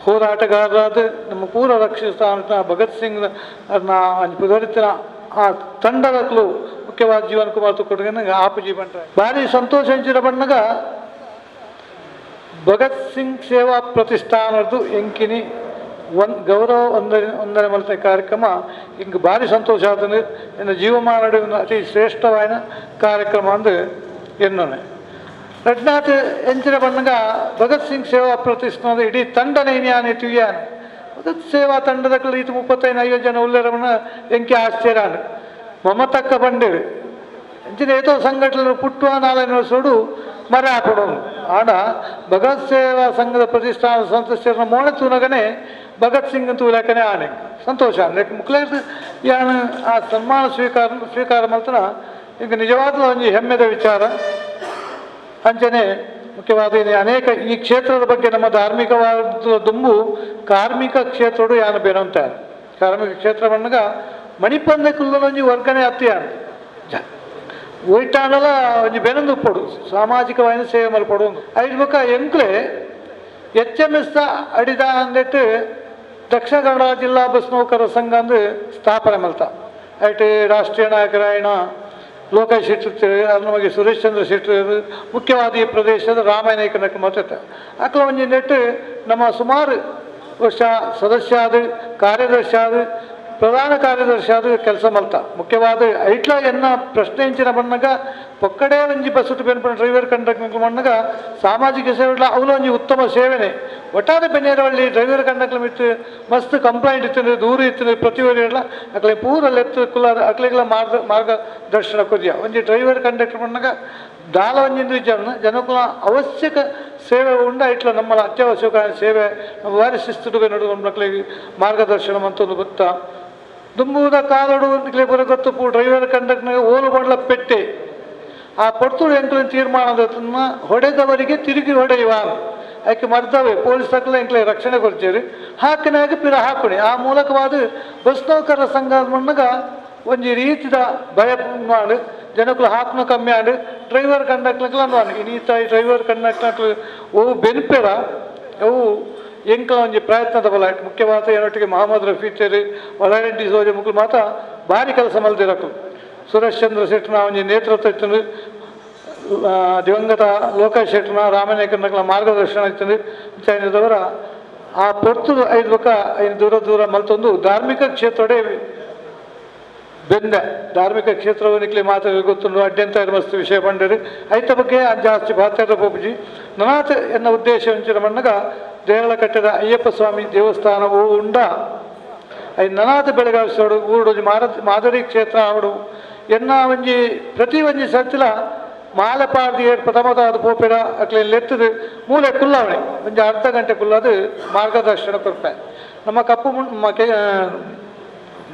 ಹೋರಾಟಗಾರರಾದ ನಮ್ಮ ಪೂರ್ವ ರಕ್ಷಿಸ್ತಾನ ಭಗತ್ ಸಿಂಗ್ ಪುದರಿತಿನ ಆ ತಂಡದಕ್ಕೂ ಮುಖ್ಯವಾದ ಜೀವನ ಕುಮಾರ್ ಕೊಡುಗೆ ಆಪುಜಿ ಬಂಟ್ರೆ ಭಾರಿ ಸಂತೋಷ ಹಂಚಿನ ಬಣ್ಣಗ ಭಗತ್ ಸಿಂಗ್ ಸೇವಾ ಪ್ರತಿಷ್ಠಾನದ್ದು ಎಂಕಿನಿ ಗೌರವ ಒಂದನೇ ಮಲ್ತ ಕಾರ್ಯಕ್ರಮ ಹಿಂಗೆ ಭಾರಿ ಸಂತೋಷ ಆತಂದು ಇನ್ನು ಜೀವಮಾನ ಅತಿ ಶ್ರೇಷ್ಠವಾದ ಕಾರ್ಯಕ್ರಮ ಅಂದು ಎನ್ನೋನೆ ರಡ್ನಾಥ್ ಎಂಚಿನ ಬಣ್ಣಗ ಭಗತ್ ಸಿಂಗ್ ಸೇವಾ ಪ್ರತಿಷ್ಠಾನದ ಇಡೀ ತಂಡನೇ ಇನ್ಯಾನಿತಿವ್ಯಾನ ಭಗತ್ ಸೇವಾ ತಂಡದಕ್ಕೂ ಇದು 35-50 ಜನ ಉಳ್ಳರವನ್ನ ಎಂಕಿ ಆಶ್ಚರ್ಯ ಮಮತಕ್ಕ ಬಂಡೇರು ಎಂಚಿನ ಏತೋ ಸಂಘಟನೆ ಪುಟ್ಟುವ ನಾಳೆ ಸೋಡು ಮರ ಹಾಕೊಡೋನು ಆಡ ಭಗತ್ ಸೇವಾ ಸಂಘದ ಪ್ರತಿಷ್ಠಾನ ಸದಸ್ಯರನ್ನ ಮೋಣ ತೂನಗನೆ ಭಗತ್ ಸಿಂಗ್ ತೂಲಕನೆ ಆನೆ ಸಂತೋಷ ಲೆಕ್ಕ ಮುಕ್ಲೇದು ಯಾನು ಆ ಸನ್ಮಾನ ಸ್ವೀಕಾರ ಮಾಡ್ತಾನ ಈಗ ನಿಜವಾದ ಒಂದು ಹೆಮ್ಮೆದ ವಿಚಾರ ಅಂಚನೆ ಮುಖ್ಯವಾದ ಅನೇಕ ಈ ಕ್ಷೇತ್ರದ ಬಗ್ಗೆ ನಮ್ಮ ಧಾರ್ಮಿಕವಾದ ದುಂಬು ಕಾರ್ಮಿಕ ಕ್ಷೇತ್ರಡು ಯಾನು ಬೇನಂತ ಕಾರ್ಮಿಕ ಕ್ಷೇತ್ರ ಬಣ್ಣಗ ಮಣಿಪಂದ ಕುಲ್ಲೊಂಜಿ ವರ್ಗನೆ ಹತ್ತಿಯಾನ ಒಯ್ಟಾನಲ ಒಂಜಿ ಬೆನಂದು ಪಡು ಸಾಮಾಜಿಕವಾದ ಸೇವೆ ಮಲ್ಪಡು ಐದು ಬೊಕ್ಕ ಎಂಕ್ಲೆ HMS ಅಡಿದ ಅಂದಿಟ್ಟು ದಕ್ಷಿಣ ಕನ್ನಡ ಜಿಲ್ಲಾ ಬಸ್ ನೌಕರರ ಸಂಘ ಅಂದು ಸ್ಥಾಪನೆ ಮಲ್ತ ಐಟು ರಾಷ್ಟ್ರೀಯ ನಾಯಕರಾಯಣ ಲೋಕೇಶ್ ಶೆಟ್ಟಿ ಅದು ನಮಗೆ ಸುರೇಶ್ ಚಂದ್ರ ಶೆಟ್ಟಿ ಮುಖ್ಯವಾದ ಈ ಪ್ರದೇಶದ ರಾಮಾಯಣಕ್ಕೆ ಮತ್ತೈತೆ ಅಕ್ಲ ಒಂಜಿ ನೆಟ್ಟು ನಮ್ಮ ಸುಮಾರು ವರ್ಷ ಸದಸ್ಯ ಆದ ಕಾರ್ಯದರ್ಶಿ ಆದ ಪ್ರಧಾನ ಕಾರ್ಯದರ್ಶಿ ಆದ ಕೆಲಸ ಮಲ್ತ ಮುಖ್ಯವಾದ ಐಟ್ಲ ಎನ್ನ ಪ್ರಶ್ನೆ ಇಂಚಿನ ಬಣ್ಣಗ ಪೊಕ್ಕಡೆ ಒಂಜಿ ಬಸ್ ಬೆನ್ಪಣ ಡ್ರೈವರ್ ಕಂಡಕ್ಟರ್ ಬಣ್ಣಗ ಸಾಮಾಜಿಕ ಸೇವೆ ಅವಲ ಒಂಜಿ ಉತ್ತಮ ಸೇವೆನೆ ಒಟ್ಟಾರೆ ಬೆನ್ನೇರವಳ್ಳಿ ಡ್ರೈವರ್ ಕಂಡಕ್ಟರ್ ಮಿತ್ತು ಮಸ್ತ್ ಕಂಪ್ಲೇಂಟ್ ಇತ್ತು ದೂರ ಇತ್ತು ಪ್ರತಿಯೊಬ್ಬರೆಲ್ಲ ಅಕ್ಲೆ ಪೂರಲ್ಲಿ ಎತ್ತು ಕುಲ್ಲ ಅಕ್ಲೆಗಳ ಮಾರ್ಗದರ್ಶನ ಕೊರಿಯ ಒಂಜಿ ಡ್ರೈವರ್ ಕಂಡಕ್ಟರ್ ಬಣ್ಣಗ ದಾಲ ಒಂಜಿಂದು ಜನಕುಲ ಅವಶ್ಯಕ ಸೇವೆ ಉಂಡ ಇಟ್ಲ ನಮ್ಮ ಅತ್ಯವಶ್ಯಕ ಸೇವೆ ಭಾರಿ ಶಿಸ್ತುಡುಗೆ ನಡುವ ಮಕ್ಕಳಿಗೆ ಮಾರ್ಗದರ್ಶನ ಅಂತಂದು ಗೊತ್ತಾ ದುಂಬುದ ಕಾಲಡು ಬರ ಗೊತ್ತು ಪೂ ಡ್ರೈವರ್ ಕಂಡಕ್ಟರ್ಗೆ ಓಲು ಮಾಡಲ ಪೆಟ್ಟೆ ಆ ಪಡ್ತುಡು ಎಂಕ್ಲಿನ ತೀರ್ಮಾನದನ್ನ ಹೊಡೆದವರಿಗೆ ತಿರುಗಿ ಹೊಡೆಯುವ ಆಕೆ ಮರ್ದವೆ ಪೊಲೀಸ್ ತಕ್ಕಲ ಎಂಕ್ಲೆ ರಕ್ಷಣೆ ಕೊಡ್ತೀರಿ ಹಾಕಿನಾಗ ಪಿರ ಹಾಕೊಡಿ ಆ ಮೂಲಕವಾದ ಬಸ್ ನೌಕರರ ಸಂಘ ಮಣ್ಣಗ ಒಂಜಿ ರೀತಿದ ಭಯ ಮಾಡಿ ಜನಕ್ಕಳು ಹಾಕ್ನ ಕಮ್ಮಿ ಆಡು ಡ್ರೈವರ್ ಕಂಡಕ್ಟರ್ಗಳ ನಾನು ಇನ್ನೀತ ಡ್ರೈವರ್ ಕಂಡಕ್ಟರ್ ಅವು ಬೆನ್ಪೆರ ಅವು ಎಂಕಲ ಒಂಜಿ ಪ್ರಯತ್ನದ ಬಲ ಮುಖ್ಯವಾದ ಏನೊಟ್ಟಿಗೆ ಮೊಹಮ್ಮದ್ ರಫೀತೇರಿ ಒಳರೆಡ್ಡಿ ಸೋಜ ಮುಕ್ಳು ಮಾತ ಭಾರಿ ಕೆಲಸ ಮಲ್ದಿರಕು ಸುರೇಶ್ ಚಂದ್ರ ಶೆಟ್ಟನ ಒಂಜಿ ನೇತೃತ್ವ ಇತ್ತು ದಿವಂಗತ ಲೋಕೇಶ್ ಶೆಟ್ಟನ ರಾಮನಾಯಕನಗಳ ಮಾರ್ಗದರ್ಶನ ಇತ್ತು ಚೈನದವರ ಆ ಪೊತ್ತು ಐದು ಬೊಕ್ಕ ಐದು ದೂರ ಮಲ್ತೊಂದು ಧಾರ್ಮಿಕ ಕ್ಷೇತ್ರಡೆ ಬೆಂದ ಧಾರ್ಮಿಕ ಕ್ಷೇತ್ರವನ್ನಿಕ್ಲಿ ಮಾತಾಡಿ ಗೊತ್ತು ಅಡ್ಡಂತ ಮಸ್ತ್ ವಿಷಯ ಬಂಡರು ಐತ ಬಗ್ಗೆ ಜಾಸ್ತಿ ಬಾತಾಡ ಪೋಪುಜಿ ನನಾಥ ಎನ್ನ ಉದ್ದೇಶ ಹಂಚಿನ ಮಣ್ಣಗ ದೇವಳ ಕಟ್ಟದ ಅಯ್ಯಪ್ಪ ಸ್ವಾಮಿ ದೇವಸ್ಥಾನವು ಉಂಡ ಐ ನನಾಥ ಬೆಳಗಾವಿಸೋಡು ಊರುಡು ಮಾದರಿ ಕ್ಷೇತ್ರ ಆವಡು ಎನ್ನ ಒಂಜಿ ಪ್ರತಿ ಒಂಜಿ ಸರ್ತಿಲ ಮಾಲೆಪಾರ್ದಿ ಪ್ರಥಮದಾದ ಪೋಪೆರ ಅಕ್ಲೆ ಲೆತ್ತದು ಮೂಲೆ ಕುಲ್ಲವಣೆ ಒಂಜಿ ಅರ್ಧ ಗಂಟೆ ಕುಲ್ಲದು ಮಾರ್ಗದರ್ಶನ ಕೊಡ್ಪೆ ನಮ್ಮ ಕಪ್ಪು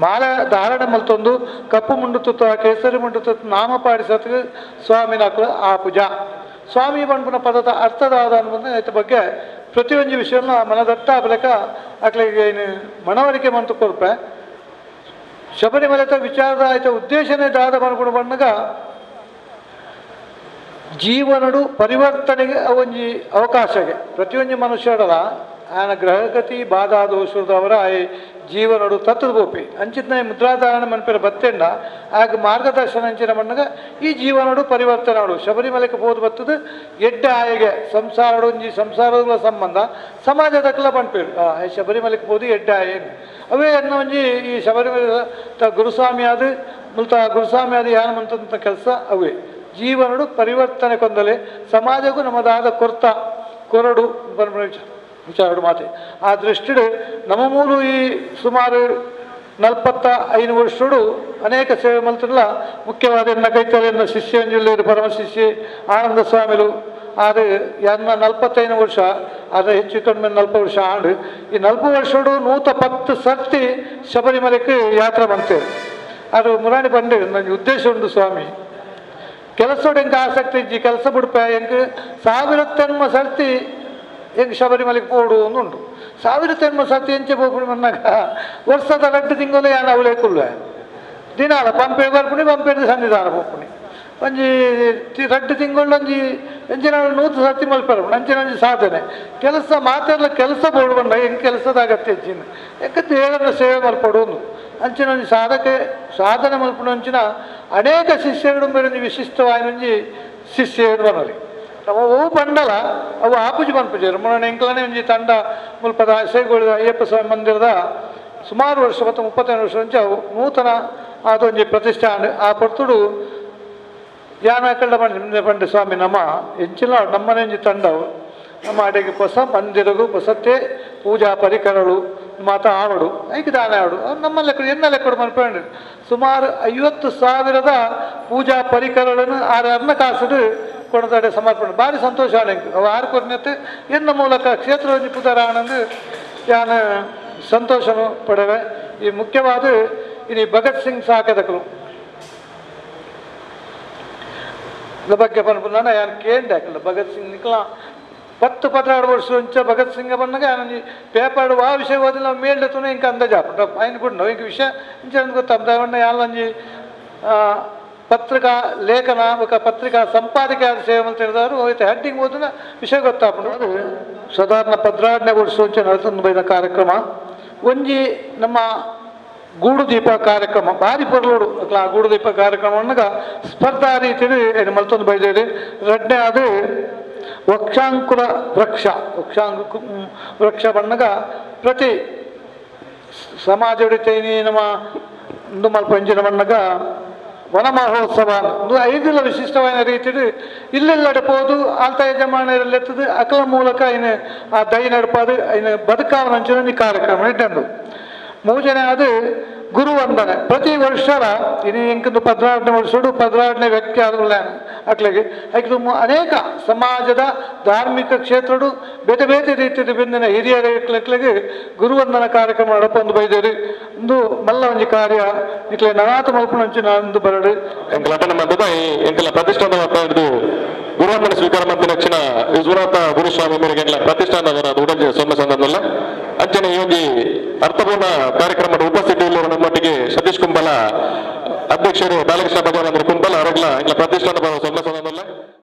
ಮಾಲೆ ಧಾರಣೆ ಮಲ್ತೊಂದು ಕಪ್ಪು ಮುಂಡುತ್ತು ಕೇಸರಿ ಮುಂಡುತ್ತು ನಾಮ ಪಾಡಿಸತ್ಗೆ ಸ್ವಾಮಿ ನಾಕು ಆ ಪೂಜಾ ಸ್ವಾಮಿ ಬಂಡ್ಪನ ಪದದ ಅರ್ಥದಾದ ಅನ್ನೋದು ಐತ ಬಗ್ಗೆ ಪ್ರತಿಯೊಂದು ವಿಷಯನ ಮನದಟ್ಟ ಬಳಿಕ ಅಕ್ಲಿಗೆ ಏನು ಮನವರಿಕೆ ಮಂತು ಕೊರ್ಪೆ ಶಬರಿಮಲೆತ ವಿಚಾರದ ಆಯ್ತ ಉದ್ದೇಶನೇ ದಾದ ಮಾಡ್ಕೊಂಡು ಬಂದಾಗ ಜೀವನಡು ಪರಿವರ್ತನೆಗೆ ಒಂಜಿ ಅವಕಾಶಗೆ ಪ್ರತಿಯೊಂದು ಮನುಷ್ಯರಲ್ಲ ಆಯನ ಗ್ರಹಗತಿ ಬಾಧಾ ದೋಷದವರ ಜೀವನಡು ತತ್ವದ ಬೋಪಿ ಅಂಚಿನ ಮುದ್ರಾಧಾರಣೆ ಮನ್ಪೇರ ಬತ್ತೆಂಡ ಆಗ ಮಾರ್ಗದರ್ಶನ ಅಂಚಿನ ಮಣ್ಣಗ ಈ ಜೀವನಡು ಪರಿವರ್ತನೆ ಮಾಡು ಶಬರಿಮಲೆಗೆ ಹೋದ್ ಬತ್ತದ ಎಡ್ಡ ಆಯಗೆ ಸಂಸಾರಡು ಒಂಜಿ ಸಂಸಾರದ ಸಂಬಂಧ ಸಮಾಜದಕ್ಕೆಲ್ಲ ಪಂಪೇರು ಶಬರಿಮಲೆಗೆ ಹೋದು ಎಡ್ಡ ಆಯ ಅವೇ ಅನ್ನೋ ಒಂಜಿ ಈ ಶಬರಿಮಲೆ ಗುರುಸ್ವಾಮಿ ಆದ ಮುಲ್ತ ಗುರುಸ್ವಾಮಿ ಆದ ಯಾನ ಮಂತ ಕೆಲಸ ಅವೇ ಜೀವನಡು ಪರಿವರ್ತನೆ ಕೊಂದಲೆ ಸಮಾಜಕ್ಕೂ ನಮ್ಮದಾದ ಕೊರಡು ವಿಚಾರಡು ಮಾತೆ ಆ ದೃಷ್ಟಿಡು ನಮ್ಮ ಮೂಲು ಈ ಸುಮಾರು 45 ವರ್ಷಡು ಅನೇಕ ಸೇವೆ ಮಲ್ತಿರಲ್ಲ ಮುಖ್ಯವಾದ ಎನ್ನ ಕೈತಲೆಯನ್ನು ಶಿಷ್ಯಂಜುಲ್ಲೇರು ಪರಮ ಶಿಷ್ಯ ಆನಂದ ಸ್ವಾಮಿಲು ಅದು ಎನ್ನ 45 ವರ್ಷ ಅದು ಹೆಚ್ಚು ಕಡಿಮೆ 40 ವರ್ಷ ಆಂಡು ಈ 40 ವರ್ಷಡು 110 ಸರ್ತಿ ಶಬರಿಮಲೆಗೆ ಯಾತ್ರೆ ಮಾಡ್ತೇವೆ ಅದು ಮುರಾಣಿ ಬಂಡೆ ನನಗೆ ಉದ್ದೇಶ ಉಂಟು ಸ್ವಾಮಿ ಕೆಲಸೋಡು ಹೆಂಗೆ ಆಸಕ್ತಿ ಇಜ್ಜಿ ಕೆಲಸ ಬಿಡ್ಪೆ ಹೆಂಗೆ 1000 ಸರ್ತಿ ಹೆಂಗೆ ಶಬರಿಮಲೆಗೆ ಪೋಡು ಉಂಟು 1000 ಸರ್ತಿ ಎಂಚೆ ಹೋಗ್ಬಿಡಿ ಮನ್ನಾಗ ವರ್ಷದ 2 ತಿಂಗಳು ಯಾನು ಅವಳೇ ಕುಲ್ವೆ ದಿನಾಲ ಪಂಪೆ ಬರ್ಪುಣಿ ಪಂಪೆದು ಸನ್ನಿಧಾನ ಹೋಗ್ಪುಣಿ ಒಂಜಿ 2 ತಿಂಗಳು ಒಂಜಿ ಎಂಚಿನ 100 ಸರ್ತಿ ಮಲ್ಪರ ಅಂಚಿನ ಒಂಜಿ ಸಾಧನೆ ಕೆಲಸ ಮಾತೆಲ್ಲ ಕೆಲಸ ಬೋಡು ಬಂದ ಹೆಂಗೆ ಕೆಲಸದ ಅಗತ್ಯ ಹೆಚ್ಚಿನ ಯಾಕೆ ದೇವರನ್ನ ಸೇವೆ ಮಲ್ಪಡೋದು ಅಂಚಿನ ಒಂಜಿ ಸಾಧನೆ ಮಲ್ಪುಣ ಅಂಚಿನ ಅನೇಕ ಶಿಷ್ಯರು ಬೇರೆ ವಿಶಿಷ್ಟವಾದ ಒಂಜಿ ಶಿಷ್ಯರು ಬನ್ನಲಿ ಅವು ಬಂಡಲ ಅವು ಆಪುಜಿ ಮಲ್ಪುಜರು ಮೊನ್ನೆ ಎಂಕ್ಲನೇ ಒಂಜಿ ತಂಡ ಮುಲ್ಪದ ಸೇಗೋಳಿದ ಅಯ್ಯಪ್ಪ ಸ್ವಾಮಿ ಮಂದಿರದ ಸುಮಾರು ವರ್ಷ ಮತ್ತು 35 ವರ್ಷ ಮುಂಚೆ ಅವು ನೂತನ ಅದೊಂಜಿ ಪ್ರತಿಷ್ಠಾನ ಆ ಪೊರ್ತುಡು ಯಾನಕಳ್ಳ ಬಂಡೆ ಸ್ವಾಮಿ ನಮ್ಮ ಎಂಚಿನ ನಮ್ಮನೆ ಒಂಜಿ ತಂಡವು ನಮ್ಮ ಅಡೆಗೆ ಹೊಸ ಮಂದಿರಗೂ ಹೊಸತೆ ಪೂಜಾ ಪರಿಕರಗಳು ಮಾತ ಆವಡು ಐಕೆ ದಾನ ಆವಡು ನಮ್ಮ ಲೆಕ್ಕ ಎನ್ನ ಲೆಕ್ಕಡು ಮನ್ಪಂಡು ಸುಮಾರು 50,000 ಪೂಜಾ ಪರಿಕರಗಳನ್ನು ಅರ್ನ ಕಾಸು ಕೊಡದಾಡೆ ಸಮರ್ಪಣೆ ಭಾರಿ ಸಂತೋಷ ಆಣೆಂಕು ಅವು ಆರು ಕೊರ್ನೆತ್ತು ಎನ್ನ ಮೂಲಕ ಕ್ಷೇತ್ರ ಒಂಜಿ ಪುದರ ಆನಂದು ಯಾನ ಸಂತೋಷನು ಪಡೆವೆ ಈ ಮುಖ್ಯವಾದ ಇನ್ನು ಭಗತ್ ಸಿಂಗ್ ಸಾಕದಕಲು ಇದ್ರ ಬಗ್ಗೆ ಪನ್ಪುನ ಯಾನು ಕೇಂದ್ರ ಹಾಕಲ್ಲ ಭಗತ್ ಸಿಂಗ್ ನಿಕ್ಲ 10-12 ವರ್ಷ ಮುಂಚ ಭಗತ್ ಸಿಂಗ್ ಬಂದಾಗ ನಾನು ಪೇಪರ್ ಆ ವಿಷಯ ಓದಿಲ್ಲ ನಾವು ಮೇಲ್ತೂ ಇಂಕ ಅಂದಾಜು ಹಾಕೊಂಡು ఆయన కూడా ನಾವು ఇంక ವಿಷಯ ಇಂಚ ಗೊತ್ತಾಗ್ತಾವಣ್ಣ ಯಾಲಂಜಿ ಪತ್ರಿಕಾ ಲೇಖನ ఒక ಪತ್ರಿಕಾ ಸಂಪಾದಕ ಸೇವೆ ಅಂತ ಹೇಳಿದವರು ಹೋಯ್ತು ಹೆಡ್ಡಿಂಗ್ ಓದಿನ ವಿಷಯ ಗೊತ್ತಾಗ್ಬಿಡು ಅದು ಸಾಧಾರಣ 12ನೇ ವರ್ಷ ಮುಂಚ ನಡೆದು ಬೈದ ಕಾರ್ಯಕ್ರಮ ಒಂಜಿ ನಮ್ಮ ಗೂಡು ದೀಪ ಕಾರ್ಯಕ್ರಮ ಭಾರಿ ಪೊರ್ಲೋಡು ಆ ಗೂಡು ದೀಪ ಕಾರ್ಯಕ್ರಮ ಅನ್ನಗ ಸ್ಪರ್ಧಾ ರೀತಿಯಲ್ಲಿ ಏನು ಮಲ್ತೊಂದು ಬೈದೇರಿ ಎರಡನೇ ಅದು ವಕ್ಷಾಂಕುರ ವೃಕ್ಷ ಬಣ್ಣಗ ಪ್ರತಿ ಸಮಾಜ ಹೊಡಿತೈನಿ ನಮ್ಮ ಇಂದು ಮಲ್ಪ ಎಂಜಿನ ಬಣ್ಣಗ ವನ ಮಹೋತ್ಸವ ಒಂದು 5 ವಿಶಿಷ್ಟವಾದ ರೀತಿಯಲ್ಲಿ ಇಲ್ಲೆಲ್ಲಡೆ ಪೋದು ಆಲ್ತ ಯಜಮಾನರೆಲ್ಲೆತ್ತದು ಅಕಲ ಮೂಲಕ ಇನ್ನು ಆ ದೈ ನಡಪದು ಇನ್ನು ಬದುಕಾವನಂಚಿನ ಈ ಕಾರ್ಯಕ್ರಮ ಇಟ್ಟಂದು ಮೂಜನೆ ಅದು ಗುರುವಂದನೆ ಪ್ರತಿ ವರ್ಷರ ಇನ್ನು ಇಂಕಂದು 16ನೇ ವರ್ಷಡು 16ನೇ ವ್ಯಕ್ತಿ ಆಗಲ್ಲ ಅಕ್ಲಿಗೆ ಯಾಕೆ ಅನೇಕ ಸಮಾಜದ ಧಾರ್ಮಿಕ ಕ್ಷೇತ್ರಡು ಬೇರೆ ಬೇರೆ ರೀತಿಯ ಬಂದಿನ ಹಿರಿಯರಿಗೆ ಗುರುವಂದನ ಕಾರ್ಯಕ್ರಮ ನಡಪೊಂದು ಬೈದೇರಿ ಒಂದು ಮಲ್ಲ ಒಂಜಿ ಕಾರ್ಯ ಇಕ್ಲೆ ನನಾತ ಮಲ್ಪುಣಂಚಿ ನಂದು ಬರಡು ಎಂಕಲ ಮಂದದ ಎಂಕಲ ಪ್ರತಿಷ್ಠಾನ ಹಿಡಿದು ಗುರುವಂದನ ಸ್ವೀಕಾರ ಮಾಡಿದ ತಕ್ಷಣ ವಿಶ್ವನಾಥ ಗುರುಸ್ವಾಮಿ ಮೇರೆಗೆ ಪ್ರತಿಷ್ಠಾನದ ಉಡಂಜಿ ಸೊನ್ನ ಸಂದರ್ಭದಲ್ಲ ಅಂಚನೆ ಈ ಒಂದು ಅರ್ಥಪೂರ್ಣ ಕಾರ್ಯಕ್ರಮದ ಉಪಸ್ಥಿತಿಯಲ್ಲಿ ನಮ್ಮೊಟ್ಟಿಗೆ ಸತೀಶ್ ಕುಂಬಲ ಅಧ್ಯಕ್ಷರು ಬಾಲಕೃಷ್ಣ ಭಗವಾನ್ ಕುಂಬಲ ಅವರೆಲ್ಲ ಪ್ರತಿಷ್ಠಾನ ಸೊನ್ನ ಸಂದರ್ಭದಲ್ಲ